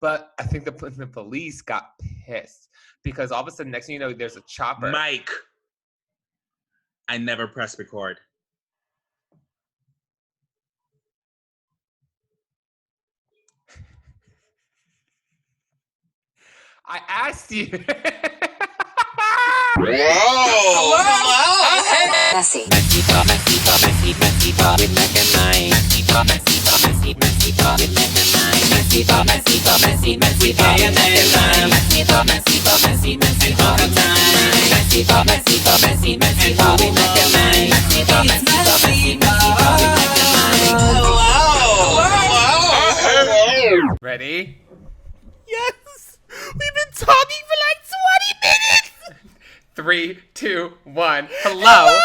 But I think the police got pissed because all of a sudden, next thing you know, there's a chopper. Mike, I never press record. I asked you. Hello. Messy. MessyPod with Mac and Mike. MessyPod with Mac and Mike. MessyPod with Mac and Mike. MessyPod all the time. MessyPod with Mac and Mike. MessyPod with Mac and Mike. Ready? Yes! We've been talking for like 20 minutes! 3, 2, 1. Hello.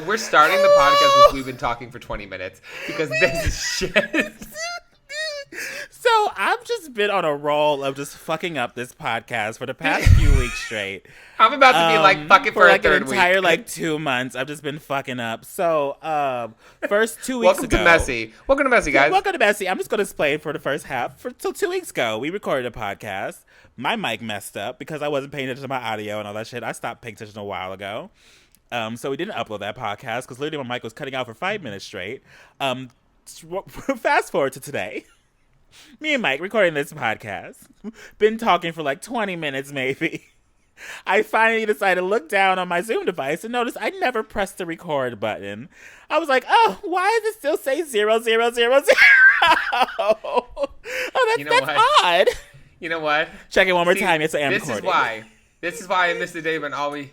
We're starting the podcast with we've been talking for 20 minutes because this is shit. So I've just been on a roll of just fucking up this podcast for the past few weeks straight. I'm about to be like fucking for like a third an entire week. like 2 months. I've just been fucking up. So first 2 weeks Welcome ago. to Messy. Welcome to Messy, guys. Welcome to Messy. I'm just going to explain for the first half. So 2 weeks ago, we recorded a podcast. My mic messed up because I wasn't paying attention to my audio and all that shit. I stopped paying attention a while ago. So we didn't upload that podcast because literally my mic was cutting out for 5 minutes straight. Fast forward to today. Me and Mike recording this podcast. Been talking for like 20 minutes maybe. I finally decided to look down on my Zoom device and notice I never pressed the record button. I was like, oh, why does it still say 0, 0, 0, 0? Oh, that's odd. You know what? Check it one more time. Yes, I am recording. This is why I missed the day when all we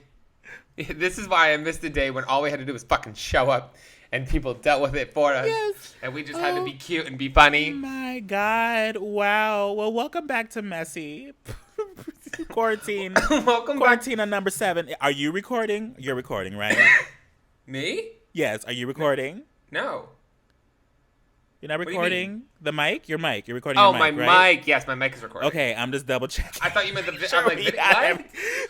had to do was fucking show up and people dealt with it for us. Yes. And we just had to be cute and be funny. Oh my God. Wow. Well, welcome back to Messy. Quarantine. Welcome back. Quarentina number 7. Are you recording? You're recording, right? Me? Yes. Are you recording? No. You're not What do you recording the mic? Your mic. You're recording your mic, my right? mic. Yes, my mic is recording. Okay, I'm just double checking. I thought you meant the Sure, I'm like, what?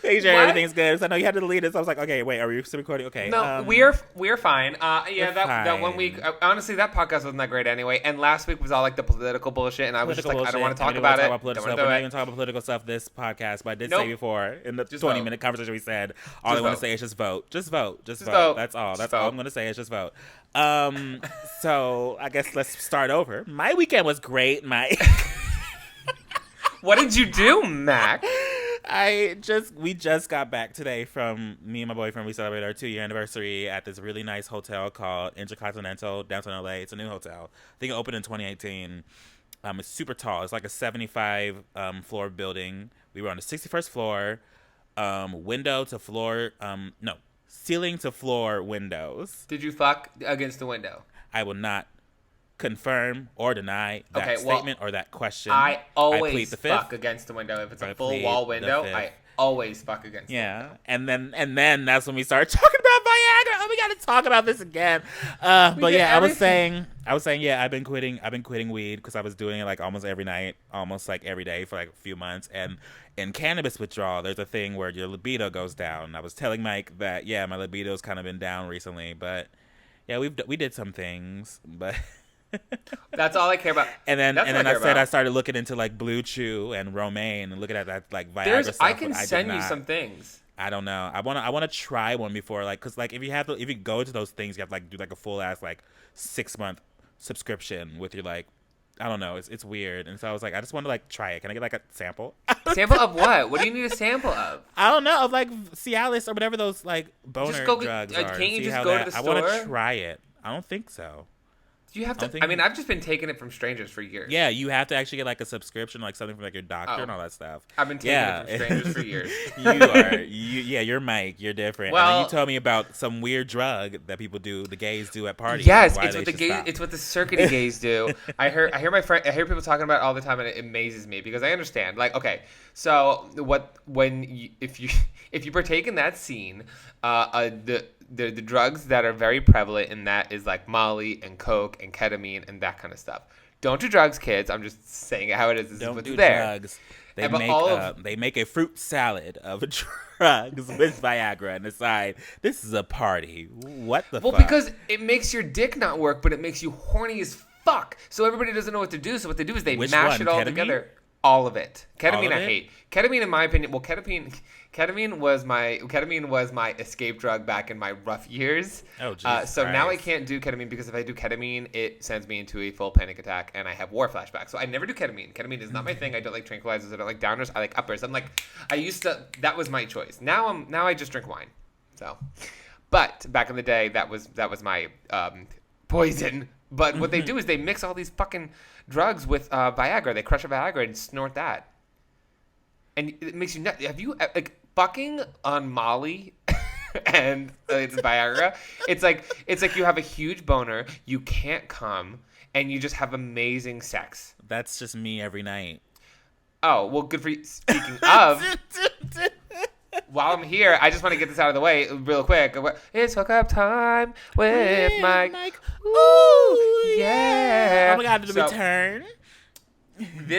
make sure What? everything's good. So I know you had to delete it. So I was like, okay, wait, are we still recording? Okay. No, we're fine. That 1 week. Honestly, that podcast wasn't that great anyway. And last week was all like the political bullshit, and I was just like, I don't want to talk about it. We're not even talking about political stuff this podcast, but I did say before in the 20-minute conversation we said, all I want to say is just vote. Just vote. Just vote. That's all. That's all I'm going to say is just vote. So I guess let's start over. My weekend was great, Mike. What did you do, Mac? We just got back today from me and my boyfriend. We celebrated our 2-year anniversary at this really nice hotel called Intercontinental, downtown LA. It's a new hotel. I think it opened in 2018. It's super tall. It's like a 75 floor building. We were on the 61st floor. Window to floor. No. Ceiling to floor windows. Did you fuck against the window? I will not confirm or deny that statement or that question. I always fuck against the window. If it's a full wall window, I always fuck against the window. And then that's when we started talking about Viagra. Oh, we got to talk about this again. But yeah, I was saying, yeah, I've been quitting weed because I was doing it like almost every night, almost like every day for like a few months. And in cannabis withdrawal, there's a thing where your libido goes down. I was telling Mike that, yeah, my libido's kind of been down recently, but yeah, we did some things, but that's all I care about. And then I started looking into like Blue Chew and Romaine and looking at that like Viagra stuff. I can send you some things. I don't know. I want to try one before, like, cause like if you go to those things, you have to like do like a full ass like 6-month subscription with your like, I don't know. It's weird. And so I was like, I just want to like try it. Can I get like a sample? Sample of what? What do you need a sample of? I don't know. Of like Cialis or whatever those like boner drugs are. Can't you just go to the store? I want to try it. I don't think so. Do you have to? I mean, I've just been taking it from strangers for years. Yeah, you have to actually get like a subscription, like something from like your doctor and all that stuff. I've been taking it from strangers for years. You're Mike. You're different. Well, and then you told me about some weird drug that people do, the gays do at parties. Yes, it's what the circuity gays do. I hear people talking about it all the time, and it amazes me because I understand. Like, okay, so if you partake in that scene, the drugs that are very prevalent in that is like Molly and Coke and ketamine and that kind of stuff. Don't do drugs, kids. I'm just saying it how it is. This is what's there. Drugs. They make a fruit salad of drugs with Viagra and decide this is a party. What the fuck? Well, because it makes your dick not work, but it makes you horny as fuck. So everybody doesn't know what to do. So what they do is they Which mash one? it all Ketamine? together. All of it. Ketamine All of I it? hate. Ketamine, in my opinion, well, ketamine was my escape drug back in my rough years. Oh, Jesus so now I Christ. can't do ketamine because if I do ketamine, it sends me into a full panic attack and I have war flashbacks. So I never do ketamine. Ketamine is not my thing. I don't like tranquilizers. I don't like downers. I like uppers. That was my choice. Now I just drink wine. So, but back in the day, that was my poison. But what they do is they mix all these fucking drugs with Viagra. They crush a Viagra and snort that. And it makes you nuts. Have you, fucking on Molly and it's Viagra? It's like you have a huge boner, you can't come, and you just have amazing sex. That's just me every night. Oh, well, good for you. Speaking of, while I'm here, I just want to get this out of the way real quick. It's hookup time with Mike. Ooh, yeah. Oh my God, the So, return.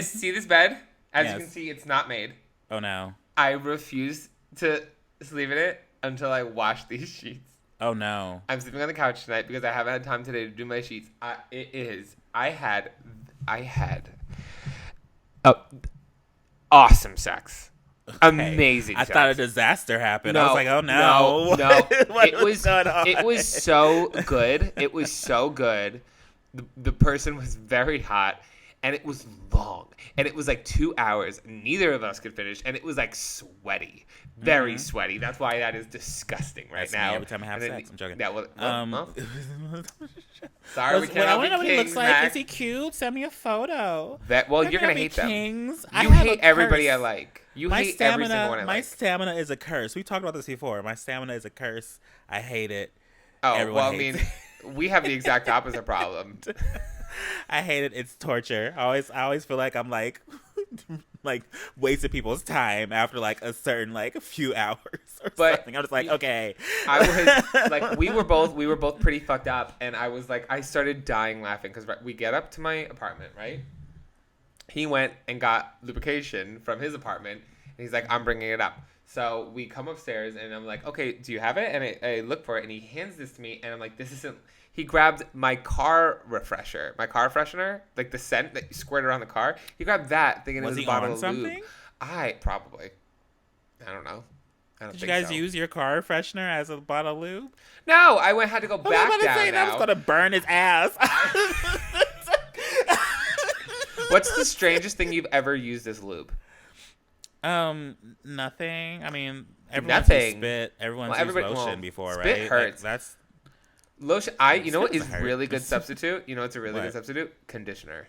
See this bed? As you Yes. can see, it's not made. Oh no. I refuse to sleep in it until I wash these sheets. Oh no. I'm sleeping on the couch tonight because I haven't had time today to do my sheets. I had awesome sex. Amazing I sex. thought a disaster happened. I No, was like, oh no. no. What It was going on? it was so good. It was so good. The person was very hot, and it was long, and it was like 2 hours. Neither of us could finish, and it was like sweaty, very sweaty. That's why that is disgusting right That's me now. every time I have And then- sex. I'm joking. Yeah, well, sorry, we Wait, can't I all want be to know what he kings, looks like. Mac. Is he cute? Send me a photo. Well, They're you're gonna be hate them. kings. You hate everybody I like. You My hate every stamina, single one I my like. stamina is a curse. We talked about this before. My stamina is a curse. I hate it. Oh, Everyone well, I hates mean, we have the exact opposite problem. I hate it. It's torture. I always feel like I'm like wasting people's time after like a certain like few hours or But- something. I'm just like, okay. I was like, we were both pretty fucked up, and I was like, I started dying laughing because we get up to my apartment, right? He went and got lubrication from his apartment, and he's like, I'm bringing it up. So we come upstairs, and I'm like, okay, do you have it? And I look for it, and he hands this to me, and I'm like, this isn't. He grabbed my car freshener, like the scent that you squirt around the car. He grabbed that, thinking Was it was he a bottle on of something? lube. I don't know. I don't Did think you guys so. use your car freshener as a bottle of lube? No, had to go I was back about to down say that was now. gonna burn his ass. What's the strangest thing you've ever used as lube? Nothing. I mean, everyone's Nothing. spit. Everyone's Well, used everybody- lotion well, before, spit right? Like, hurts. that's Lotion. You know what Spit is doesn't hurt. really good substitute? You know what's a really What? good substitute? Conditioner.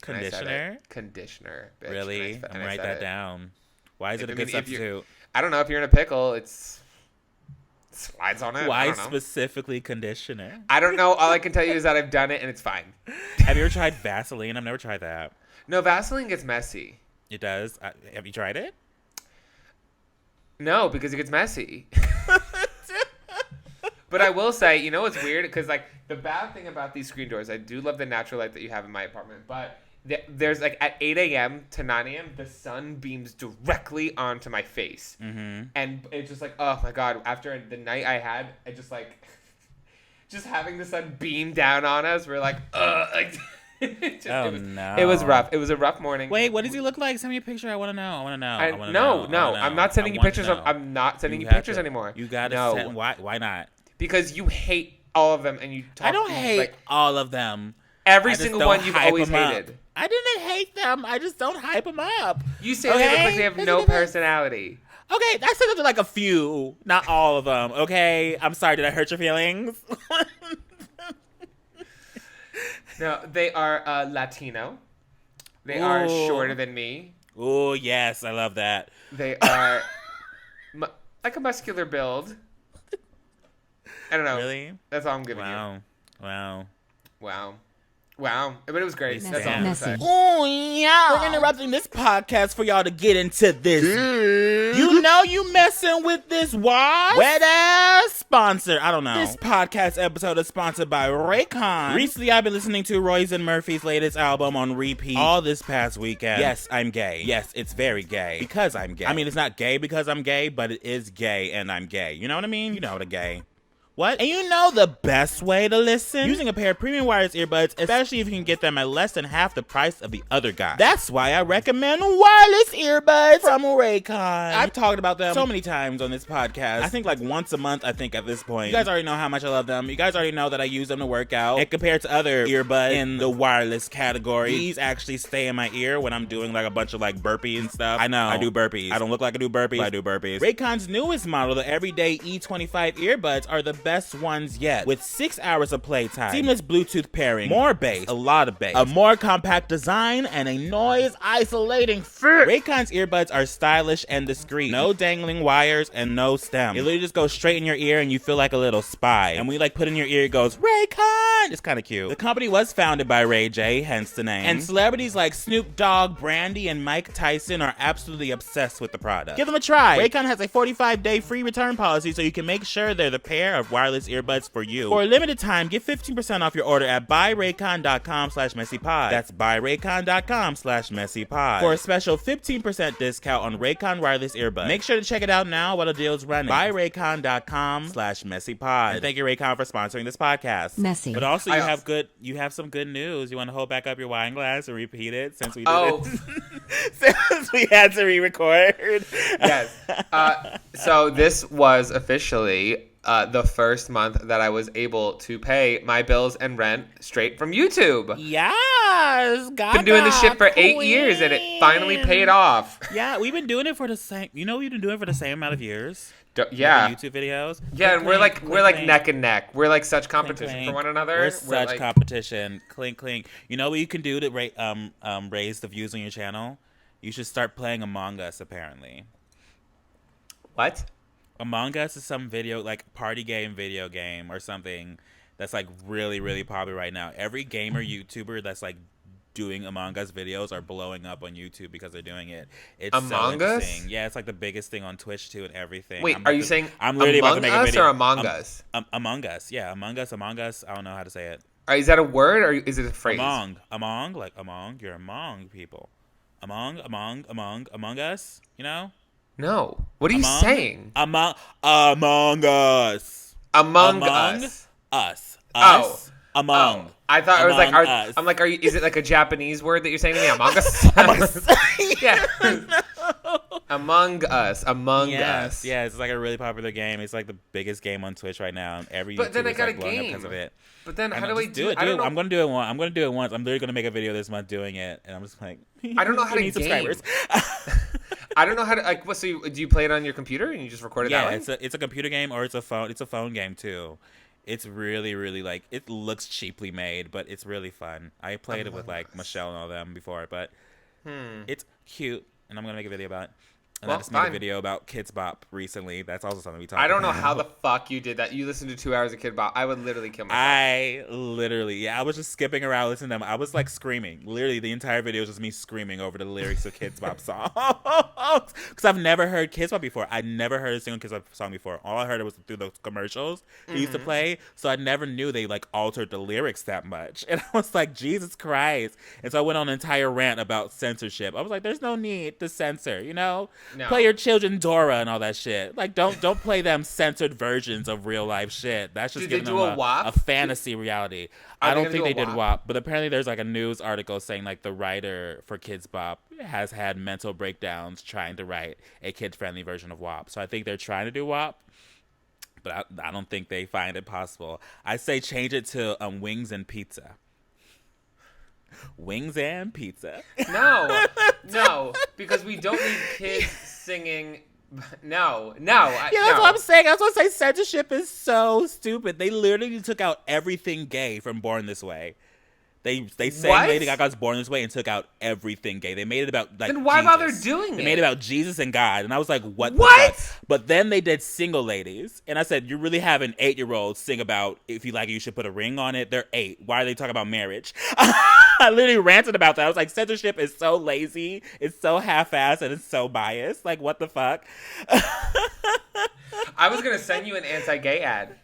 And I said it. conditioner. Conditioner. Bitch. Really? And I'm I gonna write said that it. down. Why is it a I good mean, if you're- substitute? I don't know if you're in a pickle. It's slides on it. I Why don't know. specifically conditioner? I don't know. All I can tell you is that I've done it and it's fine. Have you ever tried Vaseline? I've never tried that. No, Vaseline gets messy. It does. Have you tried it? No, because it gets messy. But I will say, you know what's weird? Because, like, the bad thing about these screen doors, I do love the natural light that you have in my apartment, but there's, like, at 8 a.m. to 9 a.m., the sun beams directly onto my face. Mm-hmm. And it's just like, oh, my God. After the night I had, I just, like, just having the sun beam down on us, we're like, like, No. It was rough. It was a rough morning. Wait, what does he look like? Send me a picture. I want to know. I want to know. No, I'm not sending you pictures. I'm not sending you pictures anymore. You got to No. send. Why not? Because you hate all of them and you talk. I don't hate like, all of them. every I just single don't one you've hype always 'em up. hated. I didn't hate them. I just don't hype them up. You say they look like they have Okay? no personality. Okay, I said like a few, not all of them. Okay, I'm sorry. Did I hurt your feelings? No, they are Latino. They are Ooh. shorter than me. Oh yes, I love that. They are like a muscular build. I don't know. Really? That's all I'm giving Wow. you. Wow. But it was great. Messy. That's all I'm gonna say. Oh yeah. We're interrupting this podcast for y'all to get into this. You know you messing with this wet ass sponsor. I don't know. This podcast episode is sponsored by Raycon. Recently, I've been listening to Royce and Murphy's latest album on repeat all this past weekend. Yes, I'm gay. Yes, it's very gay because I'm gay. I mean, it's not gay because I'm gay, but it is gay and I'm gay. You know what I mean? You know what a gay. What? And you know the best way to listen? Using a pair of premium wireless earbuds, especially if you can get them at less than half the price of the other guy. That's why I recommend wireless earbuds from Raycon. I've talked about them so many times on this podcast. I think like once a month, at this point. You guys already know how much I love them. You guys already know that I use them to work out. And compared to other earbuds in the wireless category, these actually stay in my ear when I'm doing like a bunch of like burpees and stuff. I know, I do burpees. I don't look like I do burpees, but I do burpees. Raycon's newest model, the Everyday E25 earbuds, are the best ones yet, with 6 hours of playtime, seamless Bluetooth pairing, more bass, a lot of bass, a more compact design, and a noise isolating fit. Raycon's earbuds are stylish and discreet. No dangling wires and no stem. It literally just goes straight in your ear and you feel like a little spy. And when you like put in your ear, it goes, Raycon! It's kind of cute. The company was founded by Ray J, hence the name. And celebrities like Snoop Dogg, Brandy, and Mike Tyson are absolutely obsessed with the product. Give them a try. Raycon has a 45-day free return policy, so you can make sure they're the pair of wireless earbuds for you. For a limited time, get 15% off your order at buyraycon.com/MessyPod. That's buyraycon.com/MessyPod for a special 15% discount on Raycon wireless earbuds. Make sure to check it out now while the deal's running. Buyraycon.com/MessyPod. And thank you, Raycon, for sponsoring this podcast. Messy. But also, you have some good news. You want to hold back up your wine glass and repeat it since we did it? Since we had to re-record. Yes. So this was officially the first month that I was able to pay my bills and rent straight from YouTube. Yes, Been doing this shit for 8 years and it finally paid off. Yeah, we've been doing it for the same. You know, we've been doing it for the same amount of years. Yeah. YouTube videos. Yeah, and we're like neck and neck. We're like such competition clink, for one another. We're such competition. Clink clink. You know what you can do to raise the views on your channel? You should start playing Among Us. Apparently. What? Among Us is some video video game or something that's like really, really popular right now. Every gamer YouTuber that's like doing Among Us videos are blowing up on YouTube because they're doing it. It's Among so Us? interesting. Yeah, it's like the biggest thing on Twitch too and everything. Wait, are you saying I'm literally Among about to make a Us video. or Among Us? Among Us, yeah, Among Us. I don't know how to say it. Is that a word or is it a phrase? Among, like among. You're among people. Among us. You know. No. What are you saying? Among us. Among us. Us. Oh. Among. Oh. I thought it was like, us. I'm like, is it like a Japanese word that you're saying to me? Among us? Yeah. Among us. Among us. Yeah, it's like a really popular game. It's like the biggest game on Twitch right now. But then I got a blowing up game because of it. But then how do I do it? I don't know. I'm gonna do it once. I'm literally gonna make a video this month doing it, and I'm just like, I don't know how to game. Subscribers. I don't know how to what. So do you play it on your computer and you just record it that way? Yeah, it's a computer game or it's a phone. It's a phone game too. It's really, really like it looks cheaply made, but it's really fun. I played it with like Michelle and all them before, but it's cute, and I'm gonna make a video about it. And I just made a video about Kids Bop recently. That's also something we talked about. I don't know how the fuck you did that. You listened to 2 hours of Kid Bop. I would literally kill myself. I was just skipping around listening to them. I was like screaming. Literally, the entire video was just me screaming over the lyrics of Kids Bop songs. Because I've never heard Kids Bop before. I never heard a single Kids Bop song before. All I heard was through those commercials they used to play. So I never knew they like altered the lyrics that much. And I was like, Jesus Christ. And so I went on an entire rant about censorship. I was like, there's no need to censor, you know? No. Play your children Dora and all that shit. Like, don't play them censored versions of real life shit. That's just giving them a fantasy reality. I don't think they did WAP, but apparently there's like a news article saying like the writer for Kids Bop has had mental breakdowns trying to write a kid-friendly version of WAP. So I think they're trying to do WAP, but I don't think they find it possible. I say change it to Wings and Pizza. Wings and Pizza. No, because we don't need kids singing. No. Yeah, that's what I'm saying. That's what I say. Censorship is so stupid. They literally took out everything gay from Born This Way. They sang Lady Gaga's Born This Way and took out everything gay. They made it about like. Then why Jesus. bother doing it? They made it about Jesus and God, and I was like, what? The fuck? But then they did Single Ladies, and I said, you really have an 8-year-old sing about if you like it, you should put a ring on it. They're 8. Why are they talking about marriage? I literally ranted about that. I was like, censorship is so lazy, it's so half-assed, and it's so biased. Like, what the fuck? I was gonna send you an anti-gay ad.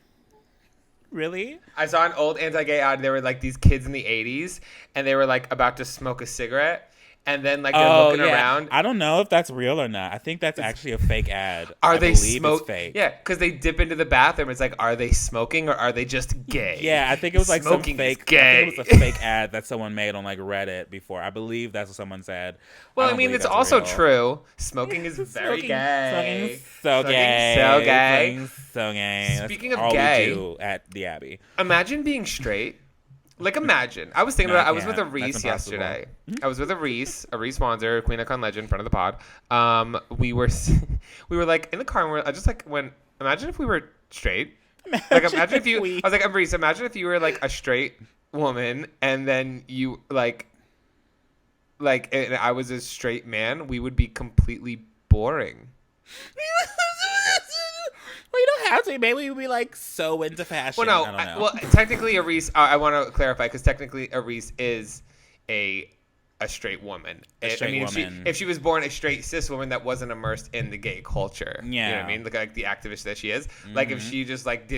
Really? I saw an old anti-gay ad. There were like these kids in the 80s, and they were like about to smoke a cigarette, and then like they're looking around. I don't know if that's real or not. I think that's actually a fake ad. Are I they believe it's fake. Yeah, because they dip into the bathroom. It's like, are they smoking or are they just gay? Yeah, I think it was like Smoking some fake. is gay. I think it was a fake ad that someone made on like Reddit before. I believe that's what someone said. Well, I don't mean, believe it's that's also real. true. Smoking is very Smoking- gay. Smoking's so gay. So gay. Smoking's so gay. Speaking That's of all gay- we do at the Abbey. Imagine being straight. Like, imagine. I was thinking No, about. I I was with a can't. Reese That's impossible. yesterday. I was with a Reese Wanzer, Queen Icon Legend, friend of the pod. We were like in the car, and I just like went. Imagine if we were straight. Like, imagine if you. I was like, Reese. Imagine if you were like a straight woman, and then you like, and I was a straight man. We would be completely boring. Well, you don't have to. Maybe we would be like so into fashion. Well, no. I don't know. Well, technically, a Reese. I want to clarify because technically, a Reese is a straight woman. Woman. If she was born a straight cis woman that wasn't immersed in the gay culture, you know what I mean? Like the activist that she is. Like if she just like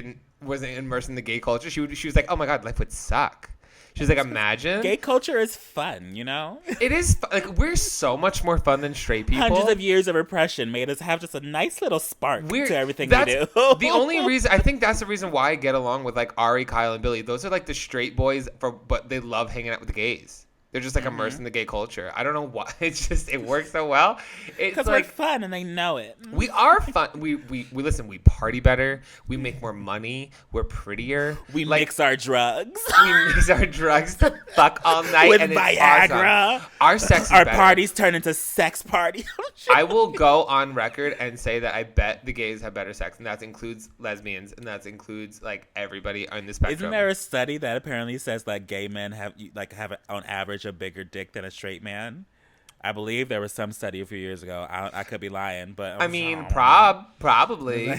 wasn't immersed in the gay culture, she was like, oh my god, life would suck. She was like, imagine. Gay culture is fun, you know? It is like we're so much more fun than straight people. Hundreds of years of repression made us have just a nice little spark to everything we do. The only reason I think that's the reason why I get along with like Ari, Kyle, and Billy. Those are like the straight boys, but they love hanging out with the gays. They're just like immersed in the gay culture. I don't know why. It's just it works so well. It's Because like we're fun and they know it. we are fun. We listen. We party better. We make more money. We're prettier. We mix our drugs. We mix our drugs to fuck all night With and it's Viagra. awesome. Our sex is Our better. parties turn into sex parties. I will go on record and say that I bet the gays have better sex, and that includes lesbians, and that includes like everybody on the spectrum. Isn't there a study that apparently says that gay men have on average a bigger dick than a straight man? I believe there was some study a few years ago. I could be lying, but I mean, probably.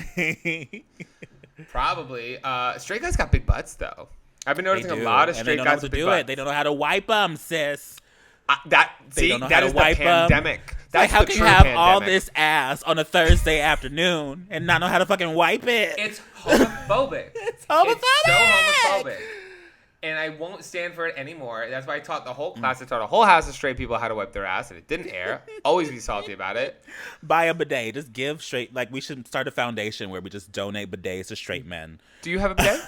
Probably. Straight guys got big butts though. I've been noticing a lot of and they straight don't know guys how to with big do butts. it. They don't know how to wipe them, sis. That don't know how that to is the wipe 'em. pandemic. Like, That's how the can true you have pandemic. all this ass on a Thursday afternoon and not know how to fucking wipe it? It's homophobic. It's homophobic. It's so homophobic. And I won't stand for it anymore. That's why I taught the whole class. I taught a whole house of straight people how to wipe their ass, and it didn't air. Always be salty about it. Buy a bidet. Just give straight. Like, we should start a foundation where we just donate bidets to straight men. Do you have a bidet?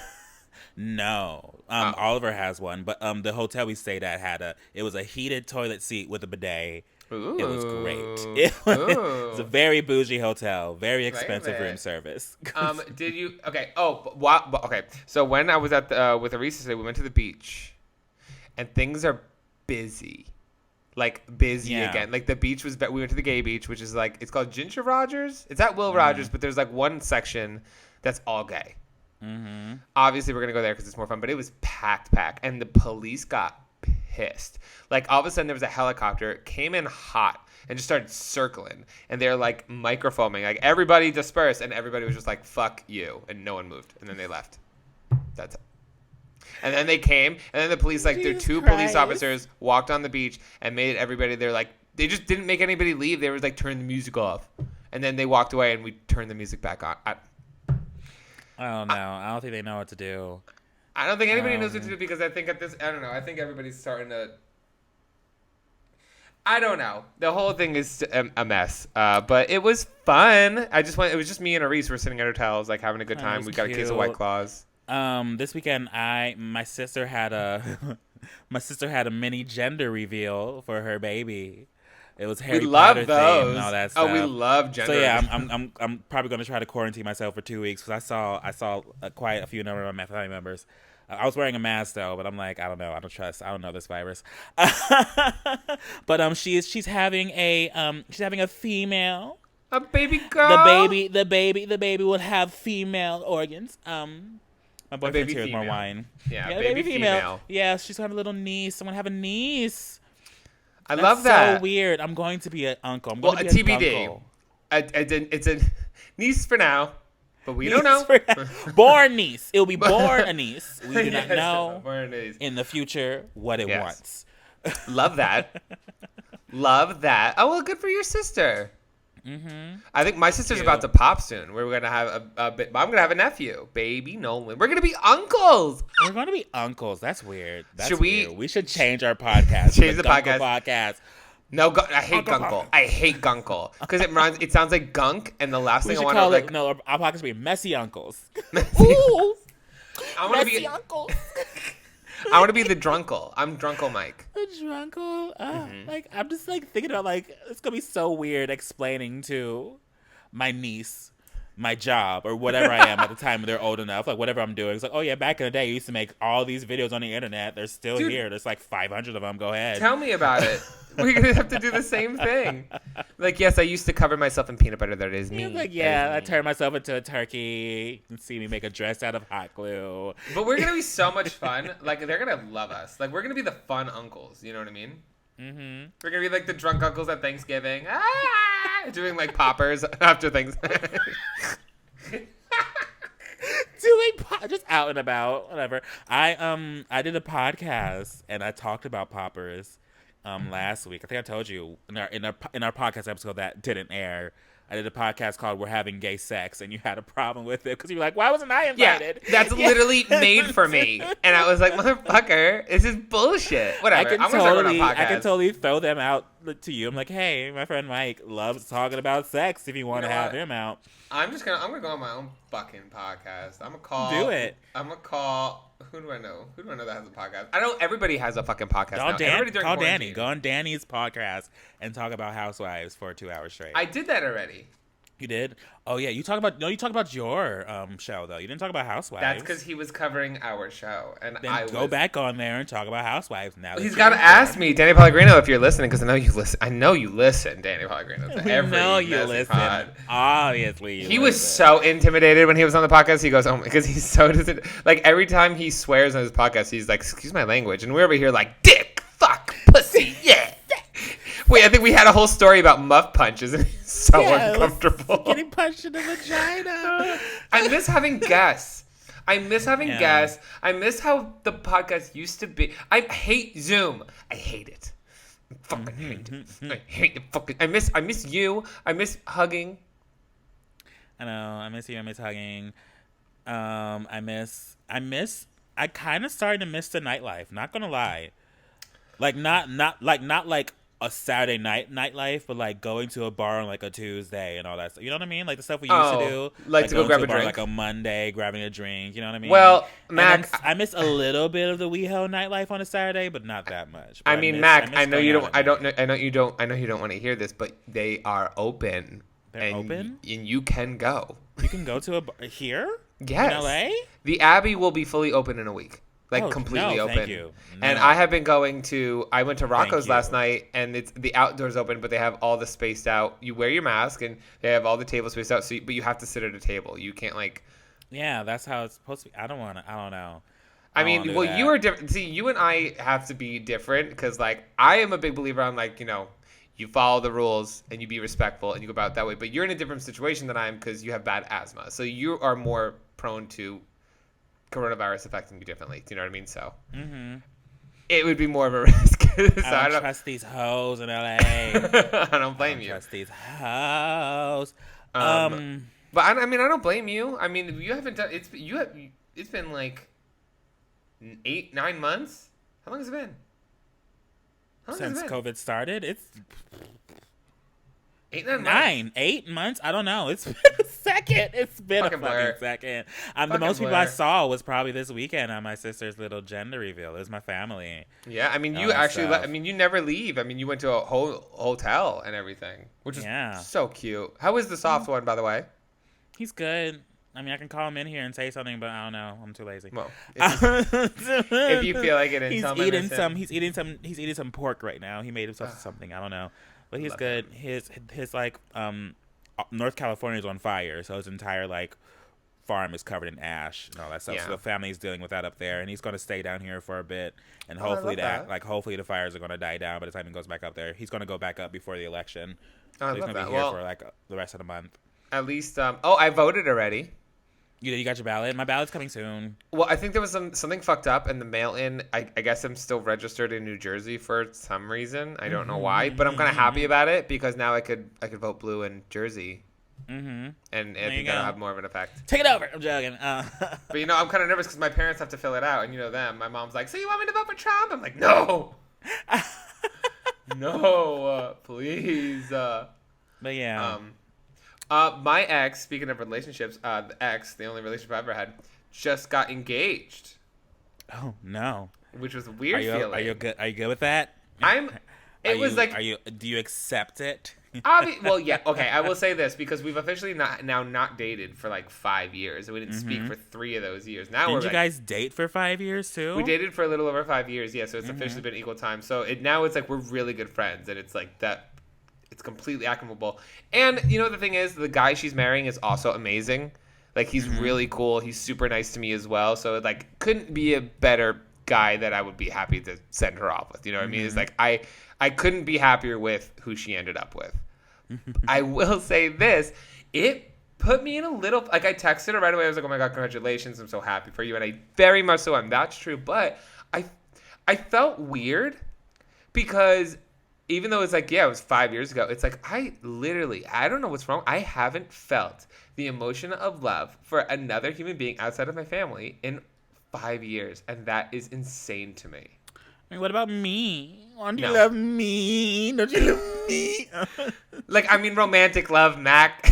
No, Oliver has one, but the hotel we stayed at it was a heated toilet seat with a bidet. Ooh. It was great. It was a very bougie hotel, very expensive it. room service. Did you? Okay. Oh, okay. So when I was at with Arisa today, we went to the beach, and things are busy, like busy Yeah. again. Like the beach was. We went to the gay beach, which is like it's called Ginger Rogers. It's at Will Rogers, but there's like one section that's all gay. Mm-hmm. Obviously, we're gonna go there because it's more fun. But it was packed, and the police got pissed. Like all of a sudden, there was a helicopter, came in hot, and just started circling. And they're like microfoaming, like everybody disperse, and everybody was just like "fuck you," and no one moved. And then they left. That's it. And then they came, and then the police, like their Jesus two police Christ. officers, walked on the beach and made everybody. They're like, they just didn't make anybody leave. They were like, turn the music off, and then they walked away, and we turned the music back on. I don't know. I don't think they know what to do. I don't think anybody knows what to do because I think I don't know. I think everybody's starting to. I don't know. The whole thing is a mess. But it was fun. It was just me and Aris. We're sitting at hotels, like having a good time. was We got a case of cute. White Claws. This weekend my sister had a mini gender reveal for her baby. It was Harry We love Potter those. themed and all that stuff. Oh, we love gender. So yeah, I'm probably going to try to quarantine myself for 2 weeks because I saw quite a few number of my family members. I was wearing a mask though, but I'm like, I don't know, I don't know this virus. But she's having a female. A baby girl. The baby will have female organs. My boyfriend's baby here with more female. wine. Yeah, baby female. female. Yeah, she's gonna have a little niece. Someone have a niece. I That's love that. so weird. I'm going to be an uncle. Well, a TBD. It's a niece for now, but we don't know. Born niece. It'll be born a niece. We do not Yes, know born a niece. in the future what it Yes. wants. Love that. Love that. Oh well, good for your sister. Mm-hmm. I think my sister's Cute. about to pop soon. We're gonna have a bit. I'm gonna have a nephew, baby Nolan. We're gonna be uncles. We're going to be uncles. That's weird. That's Should we- weird. We should change our podcast. Change to the Gunkle podcast. podcast. No, I hate Uncle gunkle. Papa. I hate gunkle because it sounds like gunk, and the last We thing I should want call to it. like. No, our podcast be messy uncles. Messy- Ooh, I want to messy be. uncles. I want to be the drunkle. I'm drunkle Mike. A drunkle. Mm-hmm. Like I'm just like thinking about like it's gonna be so weird explaining to my niece my job or whatever I am at the time they're old enough, like whatever I'm doing. It's like, oh yeah, back in the day, you used to make all these videos on the internet. They're still Dude, here. There's like 500 of them. Go ahead. Tell me about it. We're gonna have to do the same thing. Like, yes, I used to cover myself in peanut butter. That is me. It's like, That yeah, I is me. turned myself into a turkey. You can see me make a dress out of hot glue. But we're gonna be so much fun. Like, they're gonna love us. Like, we're gonna be the fun uncles. You know what I mean? Mm-hmm. We're gonna be like the drunk uncles at Thanksgiving, doing like poppers after Thanksgiving. Just out and about, whatever. I did a podcast and I talked about poppers last week. I think I told you in our podcast episode that didn't air. I did a podcast called "We're Having Gay Sex," and you had a problem with it because you were like, "Why wasn't I invited?" Yeah, that's literally made for me. And I was like, motherfucker, this is bullshit. Whatever. I'm gonna start on a podcast. I can totally throw them out to you. I'm like, hey, my friend Mike loves talking about sex. If you want You to know have what? him out, I'm gonna go on my own fucking podcast. I'm gonna call. Do it. I'm gonna call. Who do I know? Who do I know that has a podcast? I know everybody has a fucking podcast now. Everybody during call quarantine. Danny. Go on Danny's podcast and talk about housewives for 2 hours straight. I did that already. You did? Oh yeah, you talk about your show though. You didn't talk about housewives. That's because he was covering our show, and then go back on there and talk about housewives now. He's got to ask me, Danny Pellegrino, if you're listening, because I know you listen. I know you listen, Danny Pellegrino. To We every know you Messy listen. Pod. Obviously, He was so intimidated when he was on the podcast. He goes, "Oh," because he's so like every time he swears on his podcast, he's like, "Excuse my language," and we're over here like, "Dick, fuck, pussy, yeah." Wait, I think we had a whole story about muff punches, and he's so uncomfortable. Getting punched in the vagina. I miss having guests. I miss having Yeah. guests. I miss how the podcast used to be. I hate Zoom. I hate it. I fucking hate it. I hate the fucking. I miss you. I miss hugging. I know. I miss you. I miss hugging. I kind of started to miss the nightlife. Not gonna lie. Like not like a Saturday night nightlife, but like going to a bar on like a Tuesday and all that stuff. You know what I mean? Like the stuff we used to do. Like to go going grab to a bar drink. like a Monday, grabbing a drink. You know what I mean? Well, And Mac, then I miss a little bit of the WeHo nightlife on a Saturday, but not that much. But I mean, miss Mac, I know going you out don't. at I don't night. know. I know you don't. I know you don't want to hear this, but they are open. They're open? and you can go. You can go to a bar here Yes. in LA. The Abbey will be fully open in a week. Like Oh, completely no, open. thank you. And No. I have been going to. I went to Rocco's you. last night, and it's the outdoors open, but they have all the spaced out. You wear your mask, and they have all the tables spaced out. But you have to sit at a table. You can't like. Yeah, that's how it's supposed to be. I don't know. I don't wanna mean, do well, that. you are different. See, you and I have to be different because, like, I am a big believer on, like, you follow the rules and you be respectful and you go about it that way. But you're in a different situation than I am because you have bad asthma. So you are more prone to coronavirus affecting you differently. Do you know what I mean? So it would be more of a risk. So I don't trust these hoes in LA. I don't blame you. Trust these hoes. But I mean, I don't blame you. I mean, you haven't done. It's been like 8-9 months. How long has it been? How long has Since it been? COVID started, it's 8-9 months. 8 months. I don't know. It's been a second. It's been Fucking a fucking blur. second. The Fucking most people I blur. saw was probably this weekend on my sister's little gender reveal. It was my family. Yeah, I mean, All you that actually. stuff. I mean, you never leave. I mean, you went to a whole hotel and everything, which is Yeah. so cute. How is the soft one, by the way? He's good. I mean, I can call him in here and say something, but I don't know. I'm too lazy. Well, if you feel like it, and he's tell him I eating miss him. some. He's eating some pork right now. He made himself something. I don't know, but he's Love good. His like North California is on fire, so his entire like farm is covered in ash and all that stuff. Yeah. So the family's dealing with that up there, and he's going to stay down here for a bit, and Oh, I hopefully love that. hopefully the fires are going to die down by the time he goes back up there. He's going to go back up before the election. Oh, I So he's love going to that. be here Well, for like the rest of the month. at least. I voted already. You got your ballot? My ballot's coming soon. Well, I think there was something fucked up in the mail-in. I guess I'm still registered in New Jersey for some reason. I don't know why, but I'm kind of happy about it because now I could vote blue in Jersey, and I you think go. that'll have more of an effect. Take it over. I'm joking. But I'm kind of nervous because my parents have to fill it out, and them. My mom's like, "So you want me to vote for Trump?" I'm like, "No, No, please. But yeah. My ex, speaking of relationships, the only relationship I ever had, just got engaged, Oh no. which was a weird feeling. Are you good? Are you good with that? It was like. Do you accept it? Well, yeah. Okay, I will say this because we've officially not dated for like 5 years, and we didn't speak for 3 of those years. Now Didn't you guys date for 5 years too? we dated for a little over 5 years, yeah. So it's officially been equal time. So now it's like we're really good friends, and it's like that. It's completely actionable. And you know the thing is, the guy she's marrying is also amazing. Like he's really cool. He's super nice to me as well. So it like couldn't be a better guy that I would be happy to send her off with. You know what I mean? It's like I couldn't be happier with who she ended up with. I will say this. It put me in a little... Like, I texted her right away. I was like, oh, my God, congratulations. I'm so happy for you. And I very much so am. That's true. But I felt weird because even though it's like, yeah, it was 5 years ago, it's like I don't know what's wrong. I haven't felt the emotion of love for another human being outside of my family in 5 years. And that is insane to me. I mean, what about me? Don't you No. love me? Don't you love me? Like, I mean, romantic love, Mac.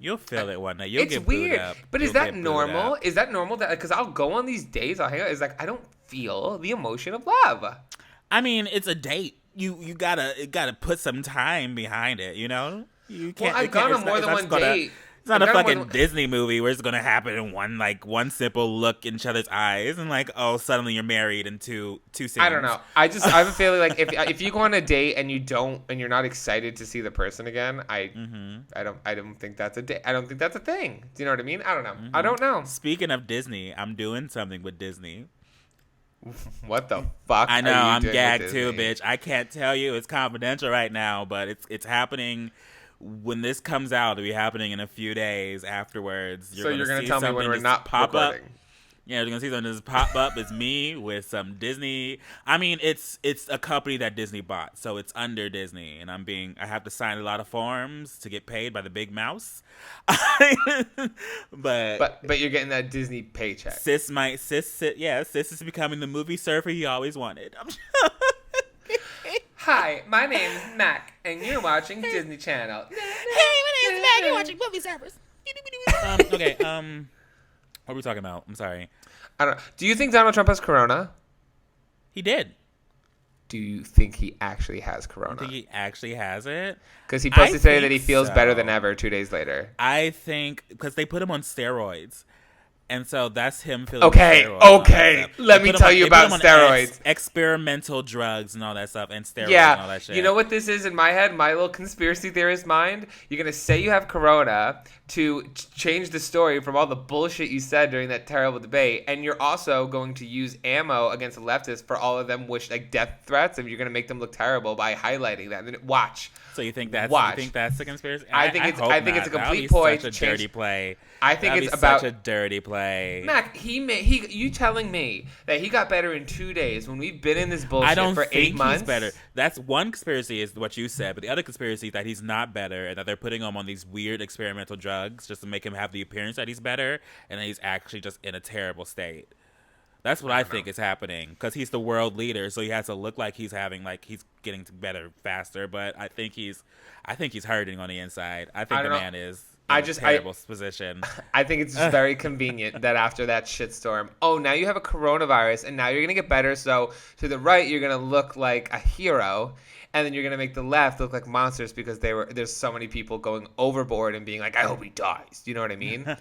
You'll feel it one day. You'll It's get booed weird. up. But is You'll that get booed normal? up. Is that normal? That because I'll go on these dates, I'll hang out. It's like I don't feel the emotion of love. I mean, it's a date. You gotta put some time behind it. You know. You can't. Well, I've gone on more than one date. It's not I've a gone on more fucking than- Disney movie where it's gonna happen in one simple look in each other's eyes and like, oh, suddenly you're married in two scenes. I don't know. I have a feeling like if you go on a date and you're not excited to see the person again, I don't think that's a date. I don't think that's a thing. Do you know what I mean? I don't know. I don't know. Speaking of Disney, I'm doing something with Disney. What the fuck? I know, are you I'm doing with gagged too, Disney? bitch. I can't tell you. It's confidential right now, but it's happening. When this comes out, it'll be happening in a few days afterwards. So you're gonna see tell me when something we're just not pop recording. up. Yeah, you're gonna see something just pop up. It's me with some Disney. I mean, it's a company that Disney bought, so it's under Disney, and I have to sign a lot of forms to get paid by the big mouse. but you're getting that Disney paycheck. sis is becoming the movie surfer he always wanted. Hi, my name's Mac, and you're watching Disney Channel. Hey, my name's Mac. You're watching movie surfers. Okay. What are we talking about? I'm sorry. I don't. Do you think Donald Trump has corona? He did. Do you think he actually has I corona? think he actually has it. Because he posted today that he think feels better than so. ever 2 days later. I think because they put him on steroids. And so that's him feeling Okay, steroids and all okay. that stuff. Let They me put him tell on- you they put about him on steroids. experimental drugs and all that stuff, and steroids and all that shit. You know what this is in my head, my little conspiracy theorist mind? You're going to say you have corona to change the story from all the bullshit you said during that terrible debate, and you're also going to use ammo against the leftists for all of them like death threats, and you're going to make them look terrible by highlighting that. And then watch. So you think that's Watch. the conspiracy? I think it's hope a not. complete That'd be ploy such to a dirty change- play. I think That'd it's be about such a dirty play. Mac, you telling me that he got better in 2 days when we've been in this bullshit I don't for think 8 months? he's better. That's one conspiracy is what you said, but the other conspiracy is that he's not better and that they're putting him on these weird experimental drugs just to make him have the appearance that he's better, and that he's actually just in a terrible state. That's what I think is happening because he's the world leader, so he has to look like he's getting better faster. But I think he's hurting on the inside. I think I the don't know. man is I in just- a terrible position. I think it's just very convenient that after that shitstorm, oh, now you have a coronavirus, and now you're going to get better, so to the right, you're going to look like a hero, and then you're going to make the left look like monsters because there's so many people going overboard and being like, I hope he dies. Do you know what I mean?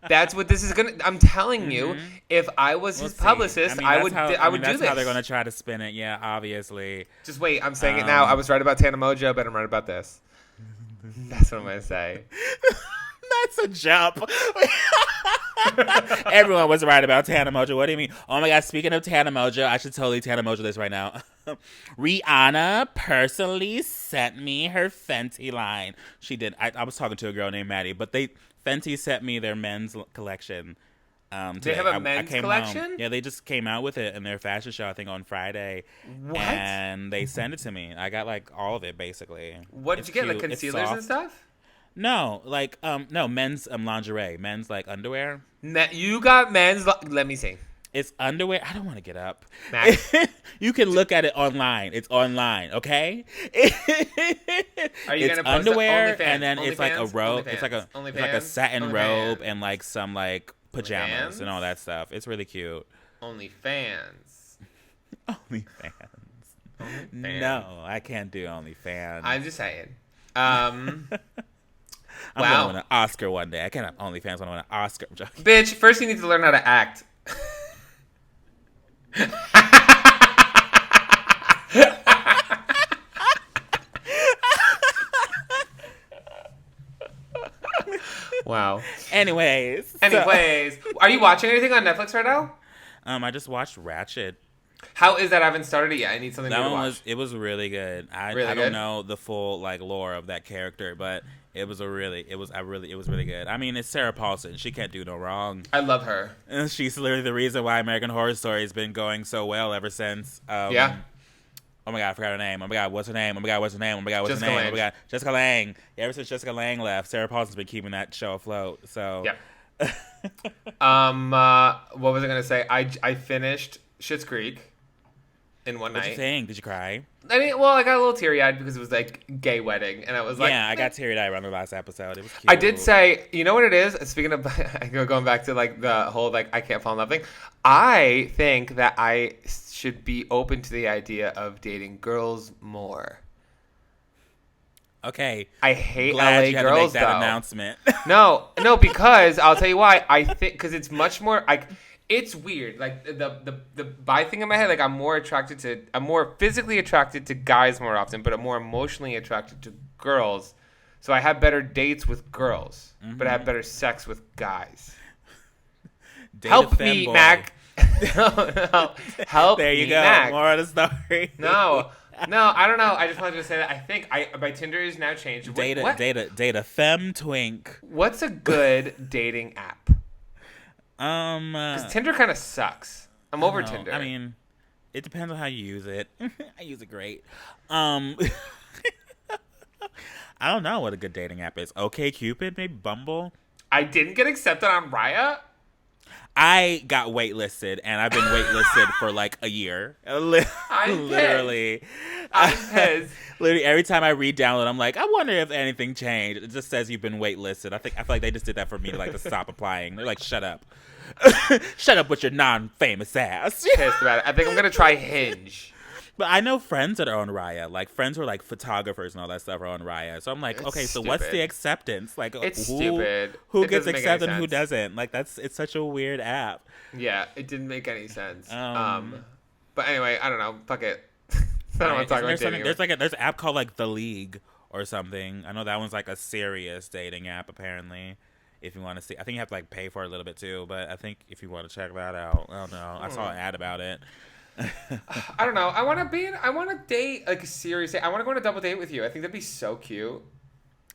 That's what this is going to... I'm telling you, if I was his publicist, I would do That's this. how they're going to try to spin it. Yeah, obviously. Just wait, I'm saying it now. I was right about Tana Mojo, but I'm right about this. That's what I'm going to say. That's a jump. Everyone was right about Tana Mojo. What do you mean? Oh my God, speaking of Tana Mojo, I should totally Tana Mojo this right now. Rihanna personally sent me her Fenty line. She did. I was talking to a girl named Maddie, but Fenty sent me their men's collection. They have a men's came collection? home. Yeah, they just came out with it in their fashion show, I think, on Friday. What? And they sent it to me. I got like all of it, basically. What did It's you get, like cute. It's concealers and soft. stuff? No, men's lingerie, men's like underwear. You got men's... Let me see. It's underwear. I don't want to get up. Max? You can look at it online. It's online, okay? Are you It's gonna post underwear, OnlyFans? and then it's like a OnlyFans? robe. OnlyFans? It's like a OnlyFans? satin robe OnlyFans? and like some like pajamas and all OnlyFans? that stuff. It's really cute. OnlyFans. OnlyFans. OnlyFans. No, I can't do OnlyFans. I'm just saying. I'm Wow. gonna win an Oscar one day. I can't have OnlyFans when I win an Oscar. I'm joking. Bitch, first you need to learn how to act. Wow. Anyways, so- Anyways, are you watching anything on Netflix right now? I just watched Ratchet. How is that? I haven't started it yet. I need something That new to one watch. was really good. I Really don't good? know the full like lore of that character, but it was really good. I mean, it's Sarah Paulson. She can't do no wrong. I love her. And she's literally the reason why American Horror Story has been going so well ever since. Yeah. Oh my god, I forgot her name. Oh my god, what's her name? Oh my god, what's her name? Oh my god, what's Jessica her name? Lange. Oh my god, Jessica Lange. Yeah, ever since Jessica Lange left, Sarah Paulson's been keeping that show afloat. So Yeah. What was I gonna say? I finished Schitt's Creek in one What you night. think? Did you cry? I mean, well, I got a little teary eyed because it was like gay wedding, and I was like, Yeah, I got teary eyed around the last episode. It was cute. I did say, you know what it is? Speaking of, going back to like the whole like I can't fall in love thing. I think that I should be open to the idea of dating girls more. Okay. I hate Glad LA you had to girls make that though. announcement. No, because I'll tell you why. I think because it's much more like it's weird. Like the bi thing in my head. Like I'm more physically attracted to guys more often, but I'm more emotionally attracted to girls. So I have better dates with girls, but I have better sex with guys. Date Help a me, femboy. Mac. No. Help There you me, go. Mac. More of the story. No, I don't know. I just wanted to say that I think my Tinder is now changed. Date What- a femme twink. What's a good dating app? Because Tinder kind of sucks. I'm over no, Tinder. I mean, it depends on how you use it. I use it great. I don't know what a good dating app is. Okay, Cupid, maybe Bumble. I didn't get accepted on Raya. I got waitlisted, and I've been waitlisted for like a year. Literally. I'm pissed. Literally, every time I re-download, I'm like, I wonder if anything changed. It just says you've been waitlisted. I feel like they just did that for me to stop applying. They're like, shut up. Shut up with your non-famous ass. Pissed about it. I think I'm gonna try Hinge. But I know friends that are on Raya. Like, friends who are, like, photographers and all that stuff are on Raya. So I'm like, It's okay, so what's stupid. the acceptance? Like, It's who, stupid. Who It gets doesn't make any accepted and who sense. doesn't? Like, it's such a weird app. Yeah, it didn't make any sense. Um, But anyway, I don't know. Fuck it. I don't want to talk about dating. There's an app called, like, The League or something. I know that one's, like, a serious dating app, apparently. If you want to see, I think you have to, like, pay for it a little bit, too. But I think if you want to check that out, I don't know. I saw an ad about it. I don't know. I want to date like a serious date. I want to go on a double date with you. I think that'd be so cute.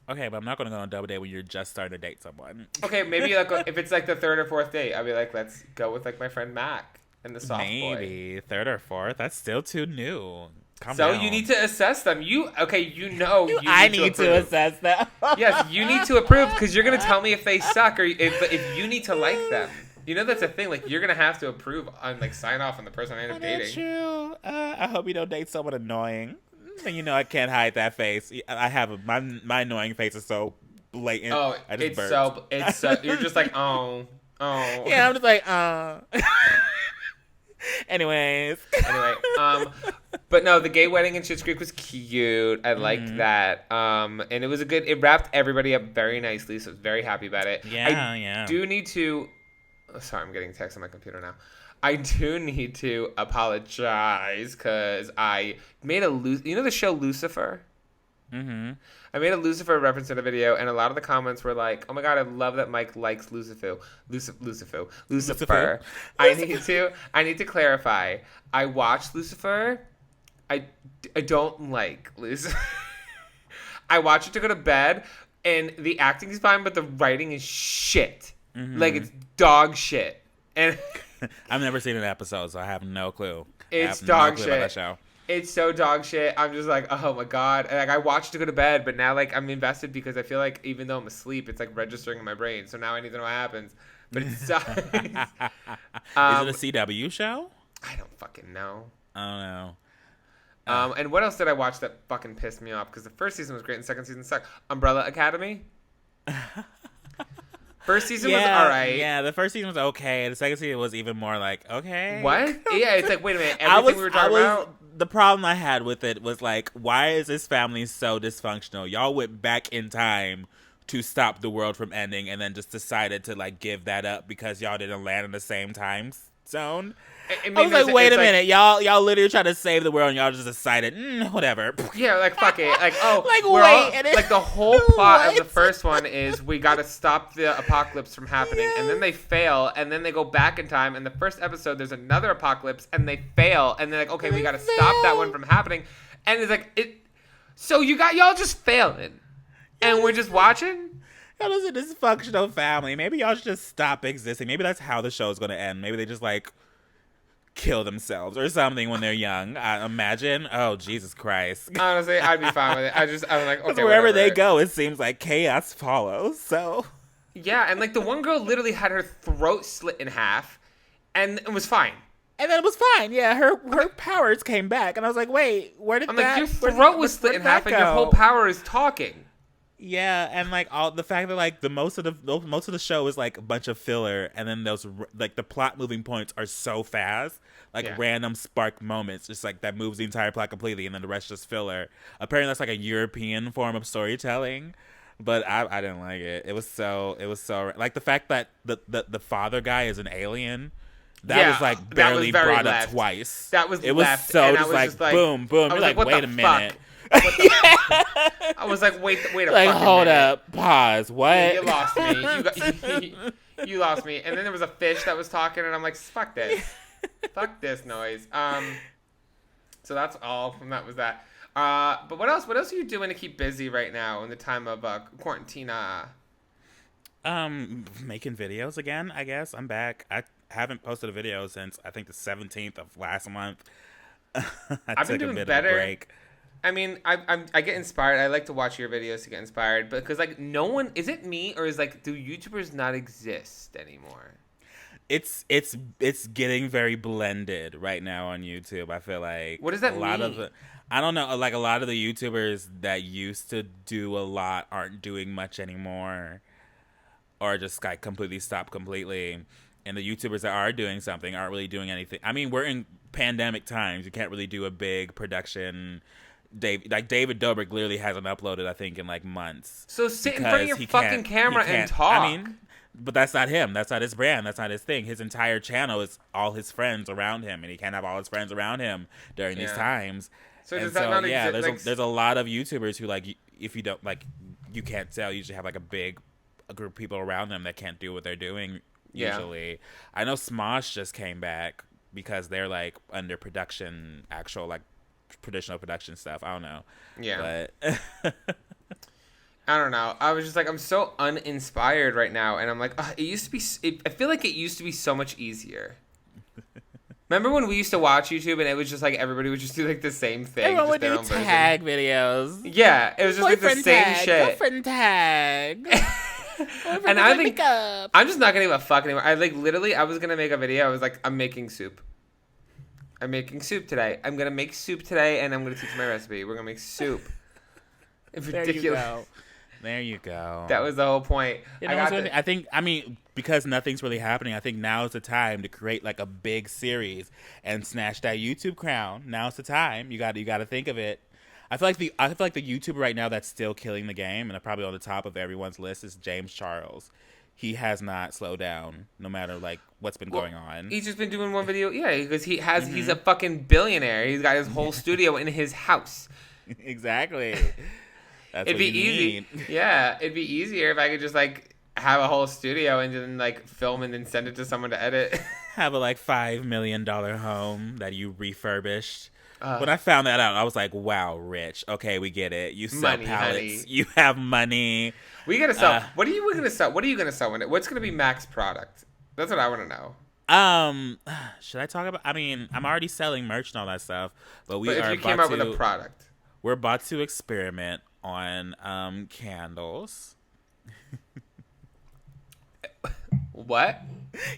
Okay, but I'm not going to go on a double date when you're just starting to date someone. Okay, maybe like if it's like the third or fourth date, I'll be like, let's go with like my friend Mac and the soft boy. Maybe third or fourth. That's still too new. Calm So down. you need to assess them. You I need to approve. assess that. Yes, you need to approve because you're gonna tell me if they suck or if you need to like them. You know that's a thing. Like you're gonna have to approve on like sign off on the person I end up That's dating. true. I hope you don't date someone annoying. And you know I can't hide that face. I have my annoying face is so blatant. Oh, I just burped. it's so you're just like oh. Yeah, I'm just like Anyways. Anyway, but no, the gay wedding in Schitt's Creek was cute. I liked that. And it was it wrapped everybody up very nicely, so I was very happy about it. Yeah. Do need to sorry, I'm getting text on my computer now. I do need to apologize because I made you know the show Lucifer? Mm-hmm. I made a Lucifer reference in a video, and a lot of the comments were like, "Oh my god, I love that Mike likes Lucifer." Lucifer. I need to clarify. I watched Lucifer. I don't like Lucifer. I watch it to go to bed, and the acting is fine, but the writing is shit. Like it's dog shit, and I've never seen an episode, so I have no clue. it's I have dog no clue shit. about that show. It's so dog shit. I'm just like, oh my god. And, like I watched it to go to bed, but now like I'm invested because I feel like even though I'm asleep, it's like registering in my brain. So now I need to know what happens. but it sucks. Is it a CW show? I don't fucking know. I don't know. And what else did I watch that fucking pissed me off? Because the first season was great and the second season sucked. Umbrella Academy. First season was alright. Yeah, the first season was okay. The second season was even more like, okay. What? Yeah, it's like, wait a minute. Everything we were talking about. The problem I had with it was like, why is this family so dysfunctional? Y'all went back in time to stop the world from ending and then just decided to like give that up because y'all didn't land in the same time zone. I was like, wait a minute, y'all literally trying to save the world and y'all just decided, whatever. Yeah, like fuck it, like like we're wait, all, like the whole plot of the first one is we got to stop the apocalypse from happening, and then they fail, and then they go back in time, and the first episode there's another apocalypse, and they fail, and they're like, okay, we got to stop that one from happening, and it's like it. So y'all just failing, and we're just watching. Y'all is a dysfunctional family. Maybe y'all should just stop existing. Maybe that's how the show's gonna end. Maybe they just like kill themselves or something when they're young. Imagine. Oh, Jesus Christ. Honestly, I'd be fine with it. I'm like, okay, wherever whatever. they go, it seems like chaos follows. So yeah, and like the one girl literally had her throat slit in half, and it was fine. And then it was fine. Yeah, her powers came back, and I was like, wait, where did I'm that? like, your throat was slit in half, and your whole power is talking. Yeah, and like all the fact that like most of the show is like a bunch of filler, and then those like the plot moving points are so fast, like random spark moments, just like that moves the entire plot completely, and then the rest just filler. Apparently, that's like a European form of storytelling, but I didn't like it. It was so like the fact that the father guy is an alien. That was like barely brought up twice. That was it left, was so and just I was like boom boom. You're like wait a minute. I was like, wait a like fucking hold minute. up, pause. What? Yeah, you lost me. You lost me. And then there was a fish that was talking, and I'm like, fuck this, fuck this noise. So that's all. And that was that. But what else? What else are you doing to keep busy right now in the time of Quarentina? Making videos again. I guess I'm back. I haven't posted a video since I think the 17th of last month. I've been doing better. Break. I mean, I get inspired. I like to watch your videos to get inspired, because like no one, is it me or is like, do YouTubers not exist anymore? It's getting very blended right now on YouTube. I feel like what does that mean? I don't know. Like a lot of the YouTubers that used to do a lot aren't doing much anymore, or just like completely stopped completely. And the YouTubers that are doing something aren't really doing anything. I mean, we're in pandemic times. You can't really do a big production. David Dobrik literally hasn't uploaded, I think, in like months. So sit in front of your fucking camera and talk. I mean, but that's not him. That's not his brand. That's not his thing. His entire channel is all his friends around him, and he can't have all his friends around him during these times. So does that not exist? There's a lot of YouTubers who like, if you don't like, you can't tell. Usually have like a group of people around them that can't do what they're doing. Usually, I know Smosh just came back because they're like under production, actual like traditional production stuff. I don't know. Yeah. But I don't know. I was just like, I'm so uninspired right now, and I'm like, it used to be. I feel like it used to be so much easier. Remember when we used to watch YouTube and it was just like everybody would just do like the same thing? Everyone would do tag videos. Yeah, it was just like the same shit. Girlfriend tag. And I think I'm just not gonna give a fuck anymore. I like literally, I was gonna make a video. I was like, I'm making soup. I'm making soup today. I'm gonna make soup today, and I'm gonna teach my recipe. We're gonna make soup. It's ridiculous. There you go. That was the whole point. I think, I mean, because nothing's really happening, I think now is the time to create like a big series and snatch that YouTube crown. Now's the time. You got to think of it. I feel like the YouTuber right now that's still killing the game and probably on the top of everyone's list is James Charles. He has not slowed down, no matter like what's been going on. He's just been doing one video, because he's a fucking billionaire. He's got his whole studio in his house. Exactly. It'd be easy. Yeah, it'd be easier if I could just like have a whole studio and then like film and then send it to someone to edit. Have a like $5 million home that you refurbished. When I found that out, I was like, "Wow, rich. Okay, we get it. You sell pallets. Honey. You have money. We gotta sell. What are you gonna sell? What are you gonna sell? What's gonna be Mac's product? That's what I want to know. Should I talk about? I mean, I'm already selling merch and all that stuff, but if you came out with a product, we're about to experiment on candles. What?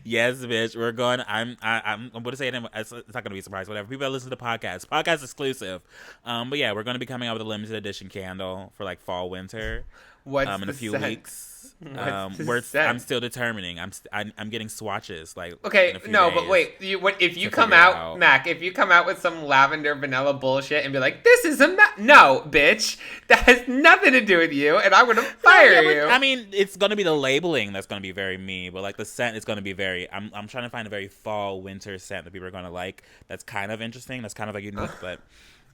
Yes, bitch. We're going. I'm going to say it. It's not going to be a surprise. Whatever. People that listen to podcast exclusive. But yeah, we're going to be coming out with a limited edition candle for like fall, winter. What's in the a few scent? weeks. What's the scent? I'm still determining. I'm getting swatches like. Okay, in a few no, days but wait. If you to come figure it out, Mac, if you come out with some lavender vanilla bullshit and be like, "This is no, bitch, that has nothing to do with you," and I'm gonna fire you. I mean, it's gonna be the labeling that's gonna be very me, but like the scent is gonna be very. I'm trying to find a very fall winter scent that people are gonna like. That's kind of interesting. That's kind of like unique, but.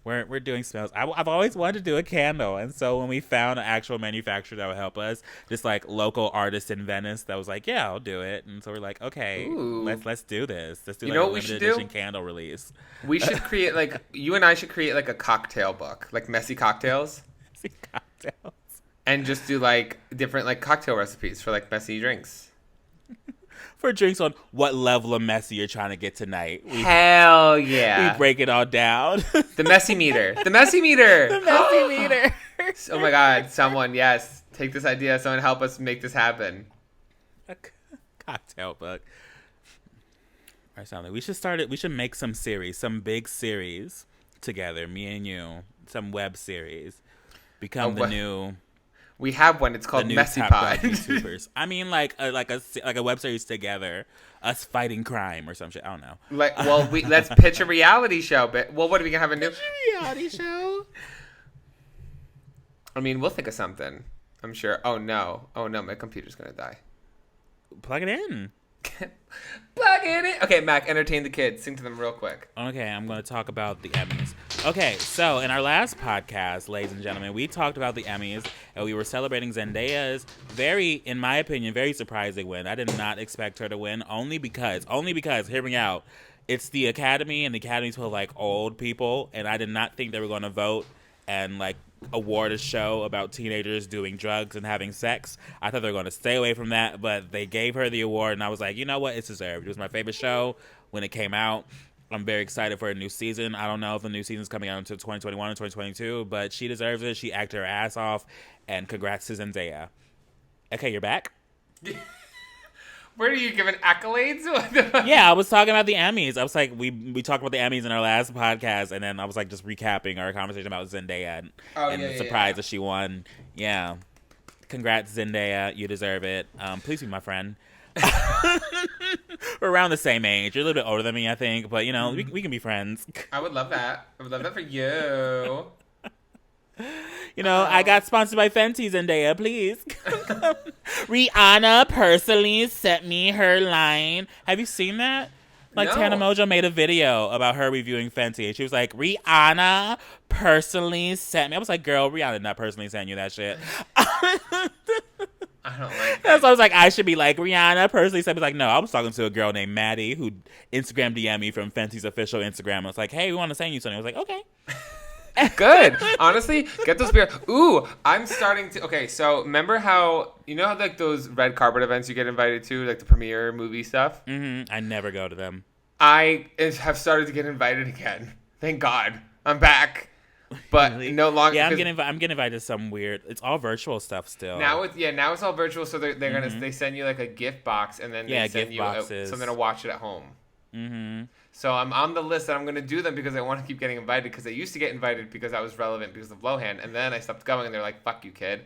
We're doing smells. I've always wanted to do a candle, and so when we found an actual manufacturer that would help us, just like local artist in Venice that was like, yeah, I'll do it, and so we're like, okay, Ooh. let's do this. Let's do You like know a what we limited should do? edition candle release. We should create like you and I should create like a cocktail book, like messy cocktails, Cocktails. and just do like different like cocktail recipes for like messy drinks. For drinks on what level of messy you're trying to get tonight. Hell yeah! We break it all down. The messy meter. The messy meter. The messy meter. Oh my god! Someone, yes, take this idea. Someone help us make this happen. A cocktail book. All right, Sally, we should start it. We should make some series, some big series together, me and you. Some web series. Become the new. We have one. It's the called new MessyPod. top dog YouTubers. I mean, like a web series together, us fighting crime or some shit. I don't know. Let's pitch a reality show. But what are we gonna have a new Reality show. I mean, we'll think of something. I'm sure. Oh no, my computer's gonna die. Plug it in. Plug it in. Okay, Mac, entertain the kids. Sing to them real quick. Okay, I'm going to talk about the Emmys. Okay, so in our last podcast, ladies and gentlemen, we talked about the Emmys, and we were celebrating Zendaya's in my opinion, very surprising win. I did not expect her to win, only because, hear me out, it's the Academy, and the Academy's full of, like, old people, and I did not think they were going to vote and, like, award a show about teenagers doing drugs and having sex. I thought they were going to stay away from that, but they gave her the award, and I was like, you know what? It's deserved. It was my favorite show when it came out. I'm very excited for a new season. I don't know if the new season's coming out until 2021 or 2022, but she deserves it. She acted her ass off, and congrats to Zendaya. Okay, you're back? Where are you giving accolades? Yeah, I was talking about the Emmys. I was like, we talked about the Emmys in our last podcast, and then I was like just recapping our conversation about Zendaya and the surprise that she won. Yeah. Congrats, Zendaya. You deserve it. Please be my friend. We're around the same age. You're a little bit older than me, I think, but, you know, we can be friends. I would love that. I would love that for you. You know, I got sponsored by Fenty, Zendaya, please. Rihanna personally sent me her line. Have you seen that? Like, No. Tana Mojo made a video about her reviewing Fenty, and she was like, Rihanna personally sent me. I was like, girl, Rihanna not personally sent you that shit. I don't like That's why I was like, I should be like, Rihanna personally sent me. Like, no, I was talking to a girl named Maddie who Instagram DM me from Fenty's official Instagram. I was like, hey, we want to send you something. I was like, okay. Good. Honestly, get those beer. Ooh, I'm starting to. Okay, so remember how like those red carpet events you get invited to, like the premiere movie stuff. Mm-hmm. I never go to them. I have started to get invited again. Thank God, I'm back. But Really? no longer. Yeah, I'm getting invited to some weird. It's all virtual stuff still. Now it's all virtual. So they're gonna they send you like a gift box and then they send gift you boxes. something to watch it at home. Mm-hmm. So I'm on the list and I'm gonna do them because I want to keep getting invited because I used to get invited because I was relevant because of Lohan and then I stopped going and they're like, fuck you, kid.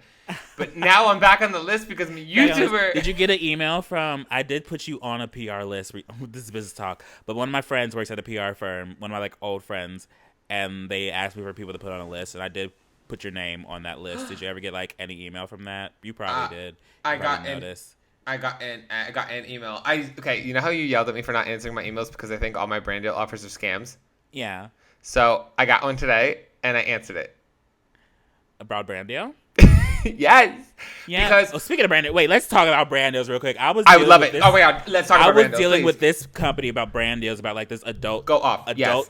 But now I'm back on the list because I'm a YouTuber. Did you get an email from? I did put you on a PR list. This is business talk, but one of my friends works at a PR firm. One of my like old friends, and they asked me for people to put on a list, and I did put your name on that list. Did you ever get like any email from that? You probably did. I got an email. You know how you yelled at me for not answering my emails because I think all my brand deal offers are scams? Yeah. So I got one today and I answered it. A broad brand deal? Yes. Yeah. Because speaking of brand deal, wait, let's talk about brand deals real quick. I would love it. Oh my God, let's talk about brand deals. I was dealing please. with this company about brand deals, about like this adult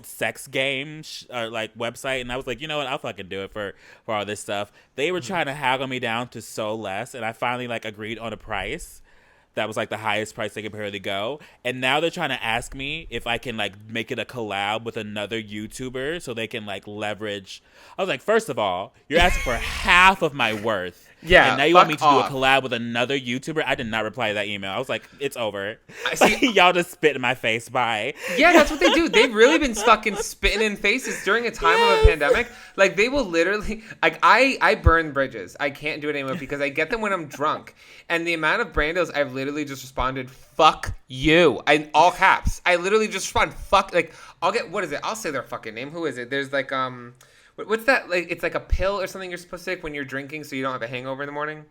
sex game like website, and I was like, you know what, I'll fucking do it for all this stuff. They were trying to haggle me down to so less, and I finally like agreed on a price that was like the highest price they could barely go. And now they're trying to ask me if I can like make it a collab with another YouTuber so they can like leverage. I was like, first of all, you're asking for half of my worth Yeah, and now you want me to fuck do a off. collab with another YouTuber. I did not reply to that email. I was like, it's over. I see. Y'all just spit in my face. Bye. Yeah, that's what they do. They've really been fucking spitting in faces during a time of a pandemic. Like, they will literally, like, I burn bridges. I can't do it anymore because I get them when I'm drunk. And the amount of brandos I've literally just responded, fuck you, in all caps. I literally just respond, fuck, like, I'll get, what is it? I'll say their fucking name. Who is it? There's like, what's that? Like, it's like a pill or something you're supposed to take when you're drinking so you don't have a hangover in the morning.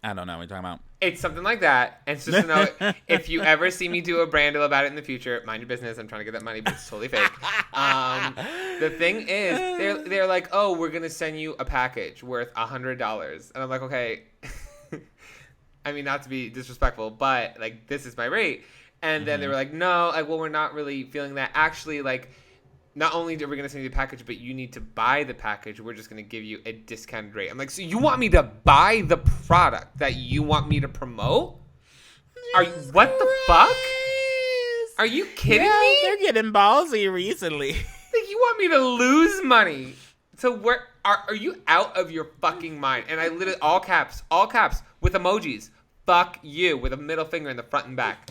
I don't know what you're talking about. It's something like that. And it's just to know, if you ever see me do a brand deal about it in the future, mind your business. I'm trying to get that money, but it's totally fake. The thing is, they're like, oh, we're going to send you a package worth $100. And I'm like, okay. I mean, not to be disrespectful, but like, this is my rate. And then they were like, no, like, well, we're not really feeling that. Actually, like, not only are we going to send you the package, but you need to buy the package. We're just going to give you a discounted rate. I'm like, so you want me to buy the product that you want me to promote? What the fuck? Are you kidding me? They're getting ballsy recently. Like, you want me to lose money? So where are you out of your fucking mind? And I literally, all caps, with emojis. Fuck you, with a middle finger in the front and back.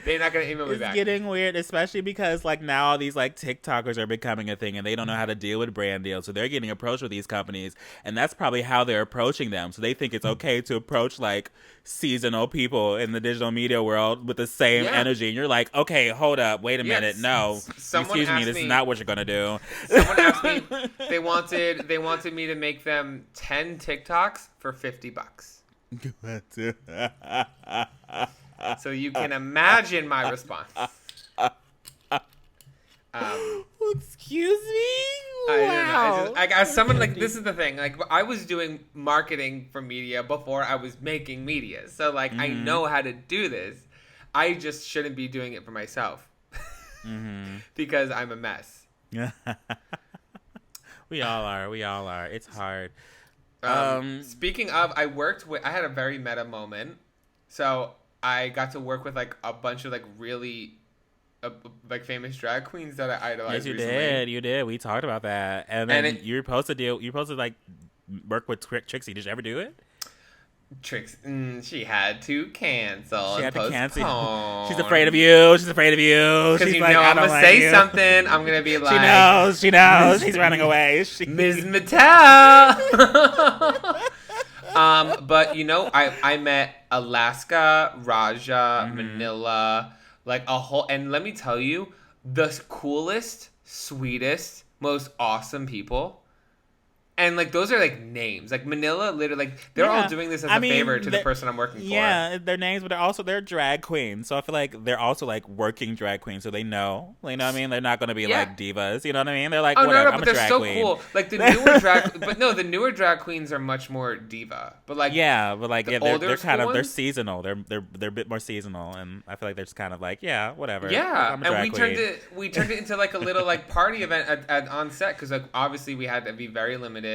They're not gonna email me back. It's getting weird, especially because like now all these like TikTokers are becoming a thing, and they don't know how to deal with brand deals, so they're getting approached with these companies, and that's probably how they're approaching them. So they think it's okay to approach like seasonal people in the digital media world with the same energy, and you're like, okay, hold up, wait a minute, no, excuse me, this is not what you're gonna do. Someone asked me, they wanted me to make them 10 TikToks for $50. So you can imagine my response. Excuse me? Wow. As someone, like, this is the thing. Like, I was doing marketing for media before I was making media. So, like, I know how to do this. I just shouldn't be doing it for myself. Because I'm a mess. We all are. It's hard. Speaking of, I had a very meta moment. So I got to work with like a bunch of like really like famous drag queens that I idolized. Yes, you did. We talked about that, and then you were supposed to like work with Trixie. Did you ever do it? She had to cancel. She had to cancel. Postpone. She's afraid of you. Because you know I'm gonna say something. I'm gonna be like, She knows. She's running away. Ms. Mattel. But you know, I met Alaska, Raja, Manila, like a whole, and let me tell you, the coolest, sweetest, most awesome people. And like those are like names, like Manila, literally, like they're all doing this as a favor to the person I'm working for. Yeah, they're names, but they're drag queens. So I feel like they're also like working drag queens, so they know. You know what I mean? They're not gonna be like divas. You know what I mean? They're like, whatever. I'm a drag queen. They're so cool. Like the newer drag, the newer drag queens are much more diva. But like they're kind of ones, they're seasonal. They're a bit more seasonal, and I feel like they're just kind of like whatever. Yeah, I'm a drag and we turned it into like a little like party event on set because like obviously we had to be very limited.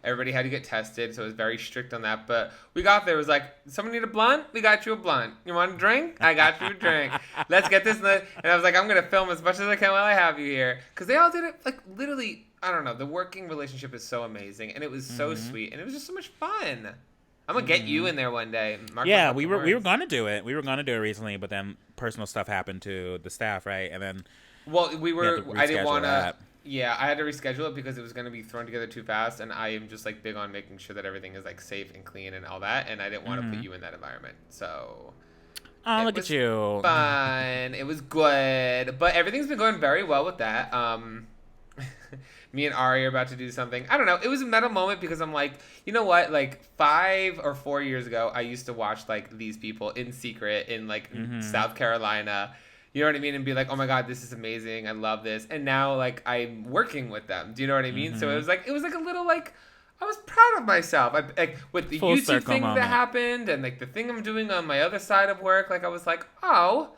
Everybody had to get tested, so it was very strict on that. But we got there. It was like, someone need a blunt? We got you a blunt. You want a drink? I got you a drink. Let's get this. And I was like, I'm going to film as much as I can while I have you here. Because they all did it, like, literally, I don't know. The working relationship is so amazing. And it was so sweet. And it was just so much fun. I'm going to get you in there one day. We were going to do it. We were going to do it recently, but then personal stuff happened to the staff, right? And then... Well, I didn't want to... Yeah, I had to reschedule it because it was going to be thrown together too fast, and I am just like big on making sure that everything is like safe and clean and all that, and I didn't want to put you in that environment. So, look at you! Fun. It was good, but everything's been going very well with that. Me and Ari are about to do something. I don't know. It was a meta moment because I'm like, you know what? Like 5 or 4 years ago, I used to watch like these people in secret in like South Carolina. You know what I mean? And be like, oh my God, this is amazing. I love this. And now, like, I'm working with them. Do you know what I mean? So it was like a little, like, I was proud of myself. Like, with the Full YouTube thing moment that happened and, like, the thing I'm doing on my other side of work, like, I was like, oh.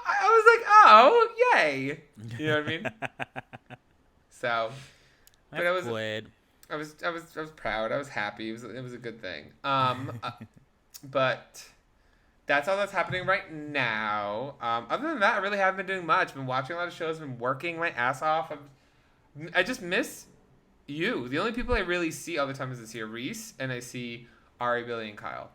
I was like, oh, yay. You know what I mean? So. But That's good. I was proud. I was happy. It was a good thing. But... that's all that's happening right now. Other than that, I really haven't been doing much. Been watching a lot of shows. Been working my ass off. I just miss You. The only people I really see all the time is I see Reese and I see Ari, Billy, and Kyle.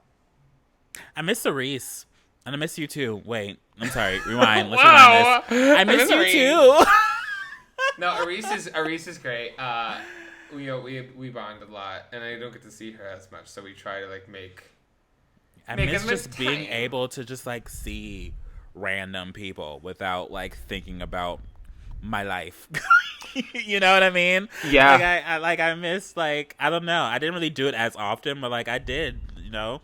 I miss Cerise. And I miss you too. Wait, I'm sorry. Rewind. Let's rewind this. I miss you too. No, Aris is great. We bond a lot, and I don't get to see her as much, so we try to like make. I make miss as much just being time. able to just like see random people without like thinking about my life. You know what I mean? Yeah. Like I miss like I don't know. I didn't really do it as often, but like I did. You know.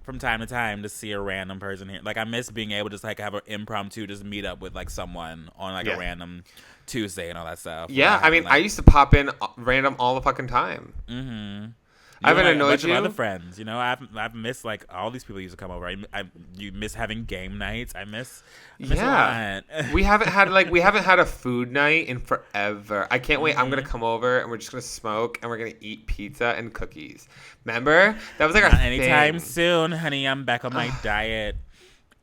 From time to time to see a random person here. Like I miss being able to just like have an impromptu just meet up with like someone on like a random Tuesday and all that stuff. Yeah, I mean, I used to pop in random all the fucking time. Mm-hmm. I haven't like, annoyed a bunch you. of other friends, you know. I've missed like all these people used to come over. You miss having game nights. I miss a lot. we haven't had a food night in forever. I can't wait. I'm gonna come over and we're just gonna smoke and we're gonna eat pizza and cookies. Remember? That was like our Not anytime thing. soon, honey. I'm back on my diet.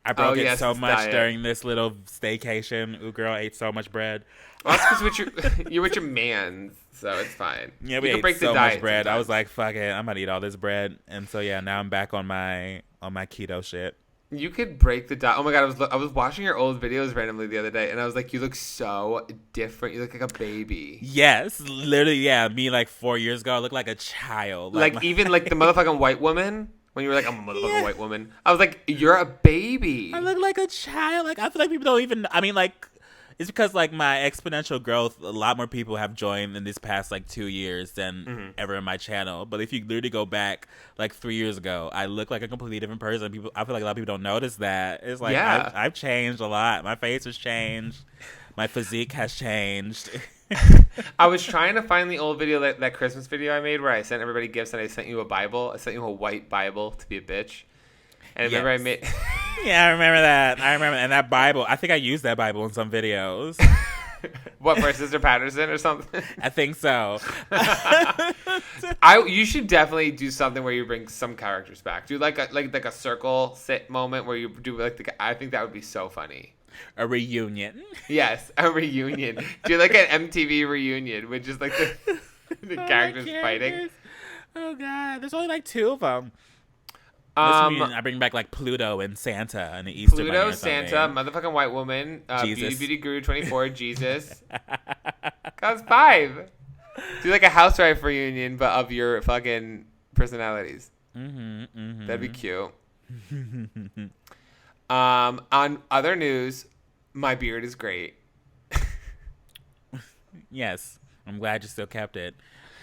I broke it so this much diet. during this little staycation. Ooh, girl, I ate so much bread. Well, that's because you're with your man, so it's fine. Yeah, we You can ate break the so diet much bread. I was sometimes. like, fuck it, I'm gonna eat all this bread. And so yeah, now I'm back on my keto shit. You could break the diet. Oh my god, I was watching your old videos randomly the other day, and I was like, you look so different. You look like a baby. Yes, literally, yeah. Me like 4 years ago, I looked like a child. Like even like the motherfucking white woman. When you were like, I'm a motherfucking white woman. I was like, you're a baby. I look like a child. Like I feel like people don't even. I mean, like it's because like my exponential growth. A lot more people have joined in this past like 2 years than ever in my channel. But if you literally go back like 3 years ago, I look like a completely different person. People, I feel like a lot of people don't notice that. It's like I've changed a lot. My face has changed. My physique has changed. I was trying to find the old video, that Christmas video I made where I sent everybody gifts and I sent you a Bible. I sent you a white Bible to be a bitch. And remember I made... Yeah, I remember that. And that Bible, I think I used that Bible in some videos. What, for Sister Patterson or something? I think so. You should definitely do something where you bring some characters back. Do like a circle sit moment where you do I think that would be so funny. A reunion. Yes, a reunion. Do like an MTV reunion with just like the characters fighting. Oh god, there's only like 2 of them. I bring back like Pluto and Santa and the Easter Bunny Pluto, or something. Santa, motherfucking white woman, Jesus. Beauty Guru 24, Jesus. That's 5. Do like a housewife reunion, but of your fucking personalities. That'd be cute. On other news, my beard is great. Yes, I'm glad you still kept it.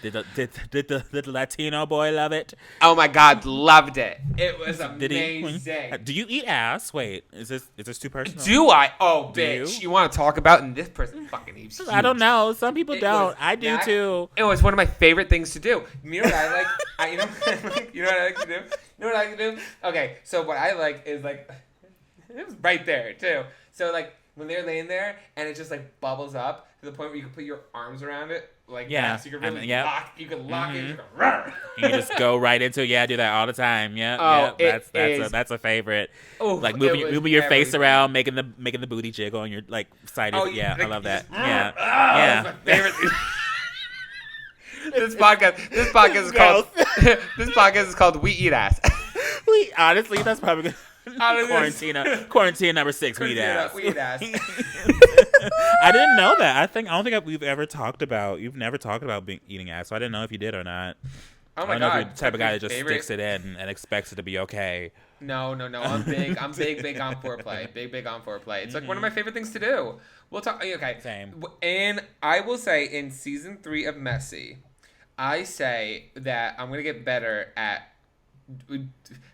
Did the Latino boy love it? Oh my god, loved it. It was Did amazing. he? Do you eat ass? Wait, is this too personal? Do I? Oh, Do bitch. you? You want to talk about, and this person fucking he's huge. I don't know. Some people It don't. was I do that- too. It was one of my favorite things to do. You know what I like? You know what I like to do? You know what I like to do? Okay, so what I like is like, it was right there too. So like when they're laying there and it just like bubbles up to the point where you can put your arms around it, like Yeah, that, so you can really yep. lock. You can lock it. You can, "Rrr." You just go right into I do that all the time. Yeah, Oh, yeah. it That's a favorite. Oh, Like it was moving your face everything. around, making the booty jiggle on your like side. Oh, Yeah, I like, love you that. just- Yeah, Ah, yeah. that's my favorite thing. This podcast is called this podcast is called We Eat Ass. Honestly, that's probably good. Honestly, Quarantine number 6. We eat ass. We Eat Ass. I didn't know that. I don't think we've ever talked about. You've never talked about eating ass, so I didn't know if you did or not. Oh I my don't know if god! you're the type of guy that just Favorite- sticks it in and expects it to be okay. No. I'm big. I'm big on foreplay. Big on foreplay. It's like one of my favorite things to do. We'll talk. Okay. Same. And I will say in season 3 of Messy, I say that I'm gonna get better at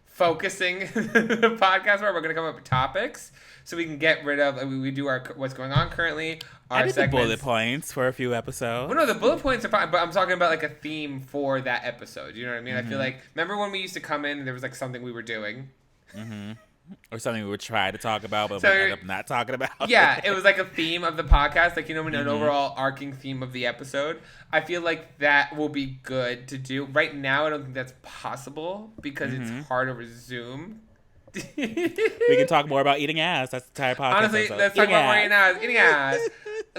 focusing the podcast where we're gonna come up with topics so we can get rid of. We do our what's going on currently. Our I did the segments. bullet points for a few episodes. Well, no, the bullet points are fine, but I'm talking about like a theme for that episode. You know what I mean? I feel like, remember when we used to come in and there was like something we were doing? Or something we would try to talk about, but So- we end up not talking about. Yeah, it was like a theme of the podcast, like, you know, an overall arcing theme of the episode. I feel like that will be good to do. Right now, I don't think that's possible because it's hard over Zoom. We can talk more about eating ass. That's the entire podcast. Honestly, episode. let's talk Eating about ass. eating ass.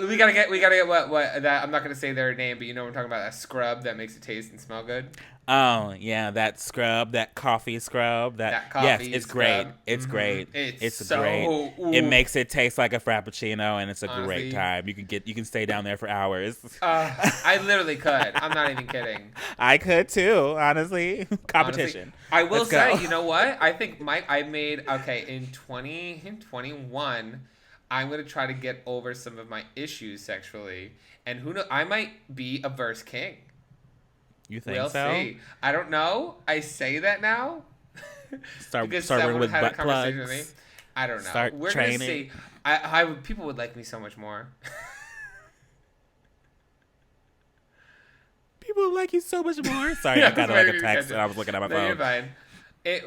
We gotta get what that I'm not gonna say their name, but you know what I'm talking about, that scrub that makes it taste and smell good. Oh yeah, that scrub, that coffee scrub. That Yes, coffee it's scrub. great. It's Mhm. great. It's It's so great. ooh. It makes it taste like a frappuccino, and it's a Honestly. great time. You can stay down there for hours. I literally could. I'm not even kidding. I could too, honestly. Competition. Honestly, I will Let's go. say, you know what? I think I made in 2021. I'm gonna try to get over some of my issues sexually, and who knows? I might be a verse king. You think We'll so? see. I don't know. I say that now. Start Because working someone with had a butt conversation plugs. with me. I don't know. Start We're training. gonna see. I people would like me so much more. People like you so much more. Sorry, Yeah, I got that's like maybe a text we and I was looking at my No, you're phone. fine.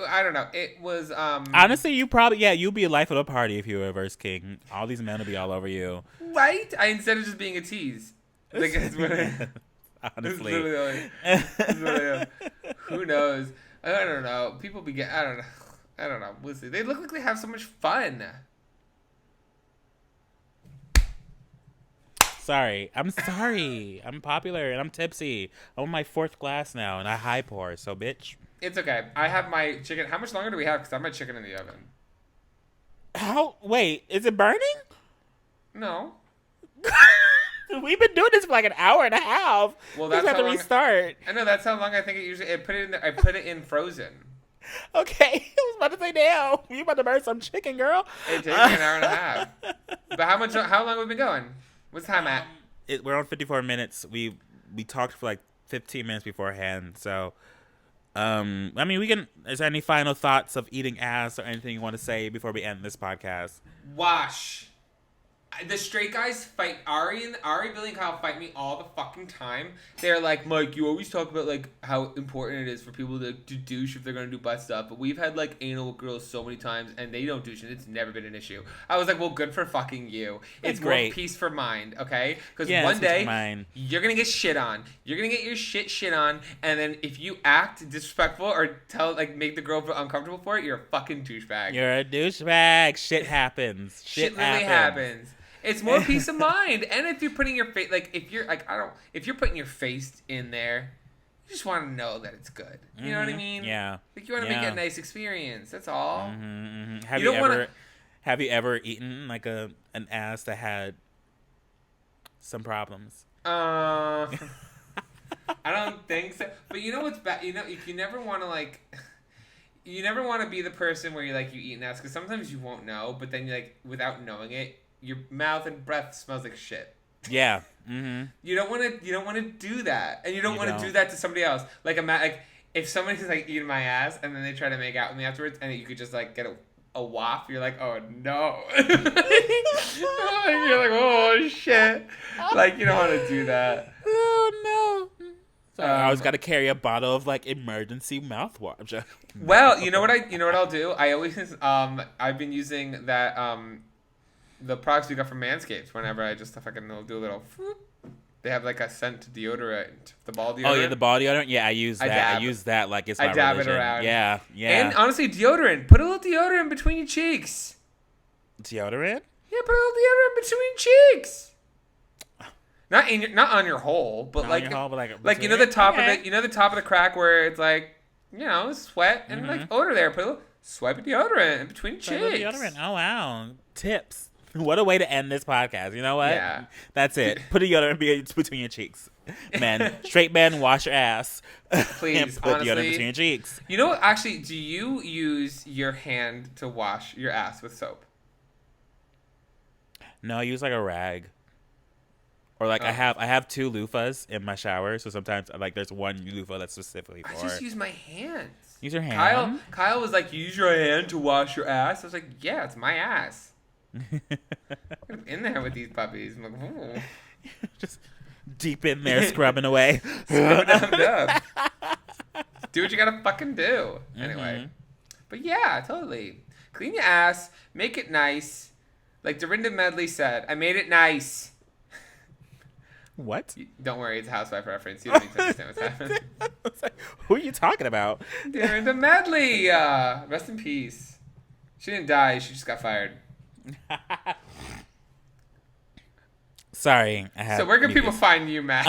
I don't know. It was Honestly, you'd be a life of the party if you were a verse king. All these men would be all over you. right. Instead of just being a tease. Like that's what Honestly. Who knows? I don't know. People be I don't know. I don't know. We'll see. They look like they have so much fun. Sorry. I'm popular and I'm tipsy. I'm on my 4th glass now and I high pour, so bitch. It's okay. I have my chicken. How much longer do we have? Because I have my chicken in the oven. Wait, is it burning? No. We've been doing this for like an hour and a half. Well, We that's have how to long. restart. I know that's how long I think it usually. I put it in. I put it in frozen. Okay, I was about to say, damn, you about to burn some chicken, girl. It takes me an hour and a half. But how long have we been going? What's the time at? We're on 54 minutes. We talked for like 15 minutes beforehand, so I mean, is there any final thoughts of eating ass or anything you want to say before we end this podcast? Wash. The straight guys fight Ari, Billy, and Kyle fight me all the fucking time. They're like, Mike, you always talk about like how important it is for people to douche if they're gonna do butt stuff, but we've had like anal girls so many times and they don't douche and it's never been an issue. I was like, well, good for fucking you. It's great. more peace for mind, okay? Because Yeah, one it's peace for day mind. you're gonna get shit on. You're gonna get your shit on, and then if you act disrespectful or make the girl feel uncomfortable for it, you're a fucking douchebag. You're a douchebag. Shit happens. Shit literally happens. It's more peace of mind, and if you're putting your face, if you're putting your face in there, you just want to know that it's good. You know what I mean? Yeah. Like you want to make it a nice experience. That's all. Mm-hmm. Have you ever eaten like an ass that had some problems? I don't think so. But you know what's bad? You know, if you never want to you never want to be the person where you eat an ass, because sometimes you won't know, but then you without knowing it, your mouth and breath smells like shit. Yeah. Mm-hmm. You don't want to do that, and you don't want to don't. do that to somebody else. If somebody's eating my ass and then they try to make out with me afterwards, and you could just get a waft, you're like, oh no. You're like, oh shit. You don't want to do that. Oh no. So I always got to carry a bottle of emergency mouthwash. Well, you know what I'll do? I always I've been using that the products we got from Manscaped. Whenever I just fucking do a little, they have a scent deodorant, the ball deodorant. Oh yeah, the ball deodorant. Yeah, I use that. dab. I use that like it's my I dab religion. it around. Yeah, yeah. And honestly, deodorant. Put a little deodorant between your cheeks. Deodorant? Yeah, put a little deodorant between cheeks. Not on your hole, but Not on your hole, but the top okay. of the top of the crack where it's sweat and odor there. Put a little swipe of deodorant in between Put a little cheeks. deodorant. Oh wow, tips. What a way to end this podcast. You know what? Yeah. That's it. Put a deodorant between your cheeks. Men, straight men, wash your ass. Please, and put honestly, deodorant between your cheeks. You know what? Actually, do you use your hand to wash your ass with soap? No, I use a rag. Or I have 2 loofahs in my shower, so sometimes there's one loofah that's specifically for. I just use my hands. Use your hand. Kyle was like, use your hand to wash your ass. I was like, yeah, it's my ass. I'm in there with these puppies. I'm like, ooh. Just deep in there, scrubbing away. Scrub dub. Do what you gotta fucking do. Anyway. But yeah, totally. Clean your ass. Make it nice. Like Dorinda Medley said, I made it nice. What? Don't worry, it's a housewife reference. You don't need to understand what's happening. Who are you talking about? Dorinda Medley. Rest in peace. She didn't die. She just got fired. Sorry, I had. So where can people find you, Mac?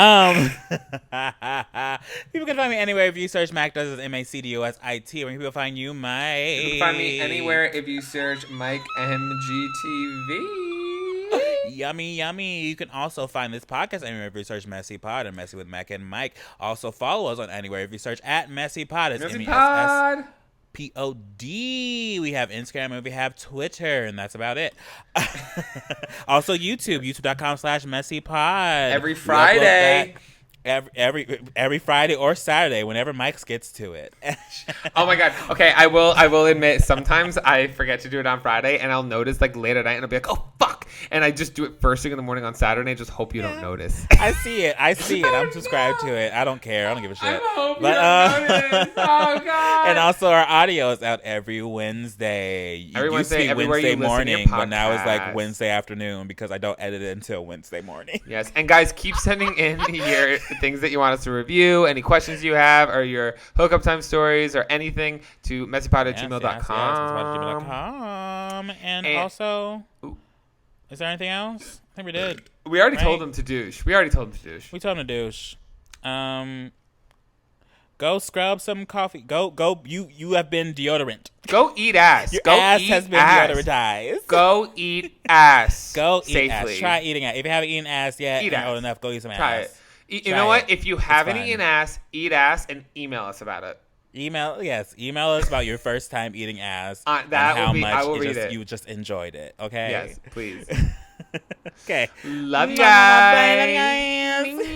People can find me anywhere if you search Mac Does MacDosit. Where can people find you, Mike? You can find me anywhere if you search Mike MGTV. Yummy, yummy. You can also find this podcast anywhere if you search MessyPod and Messy with Mac and Mike. Also follow us on anywhere if you search at MessyPod. It's MessyPod. MessyPod. We have Instagram and we have Twitter, and that's about it. Also YouTube, youtube.com/MessyPod. Every Friday. Every Friday or Saturday, whenever Mike gets to it. Oh my god. Okay, I will admit sometimes I forget to do it on Friday, and I'll notice like late at night, and I'll be like, oh fuck, and I just do it first thing in the morning on Saturday. And just hope you don't notice. I see it. I'm subscribed to it. I don't care. I don't give a shit. I hope you don't notice. Oh god. And also our audio is out every Wednesday. Every Wednesday, everywhere Wednesday you listen to your morning, but now it's podcast. like Wednesday afternoon because I don't edit it until Wednesday morning. Yes, and guys, keep sending in your things that you want us to review, any questions you have, or your hookup time stories, or anything to messypod@gmail.com. And also, is there anything else? I think we did. We already told them to douche. We told them to douche. Go scrub some coffee. Go. You have been deodorant. Go eat ass. Your Go ass eat has been ass. deodorized. Go eat ass. Go safely. eat ass. Try eating ass. If you haven't eaten ass yet, Eat and ass. old enough, go eat some Try ass. it. You know what? it. If you It's haven't fun. eaten ass, eat ass and email us about it. Email us about your first time eating ass. That and how will be. much I will read it. you just enjoyed it. Okay. Yes, please. Okay. Love you Bye. guys. Love you guys.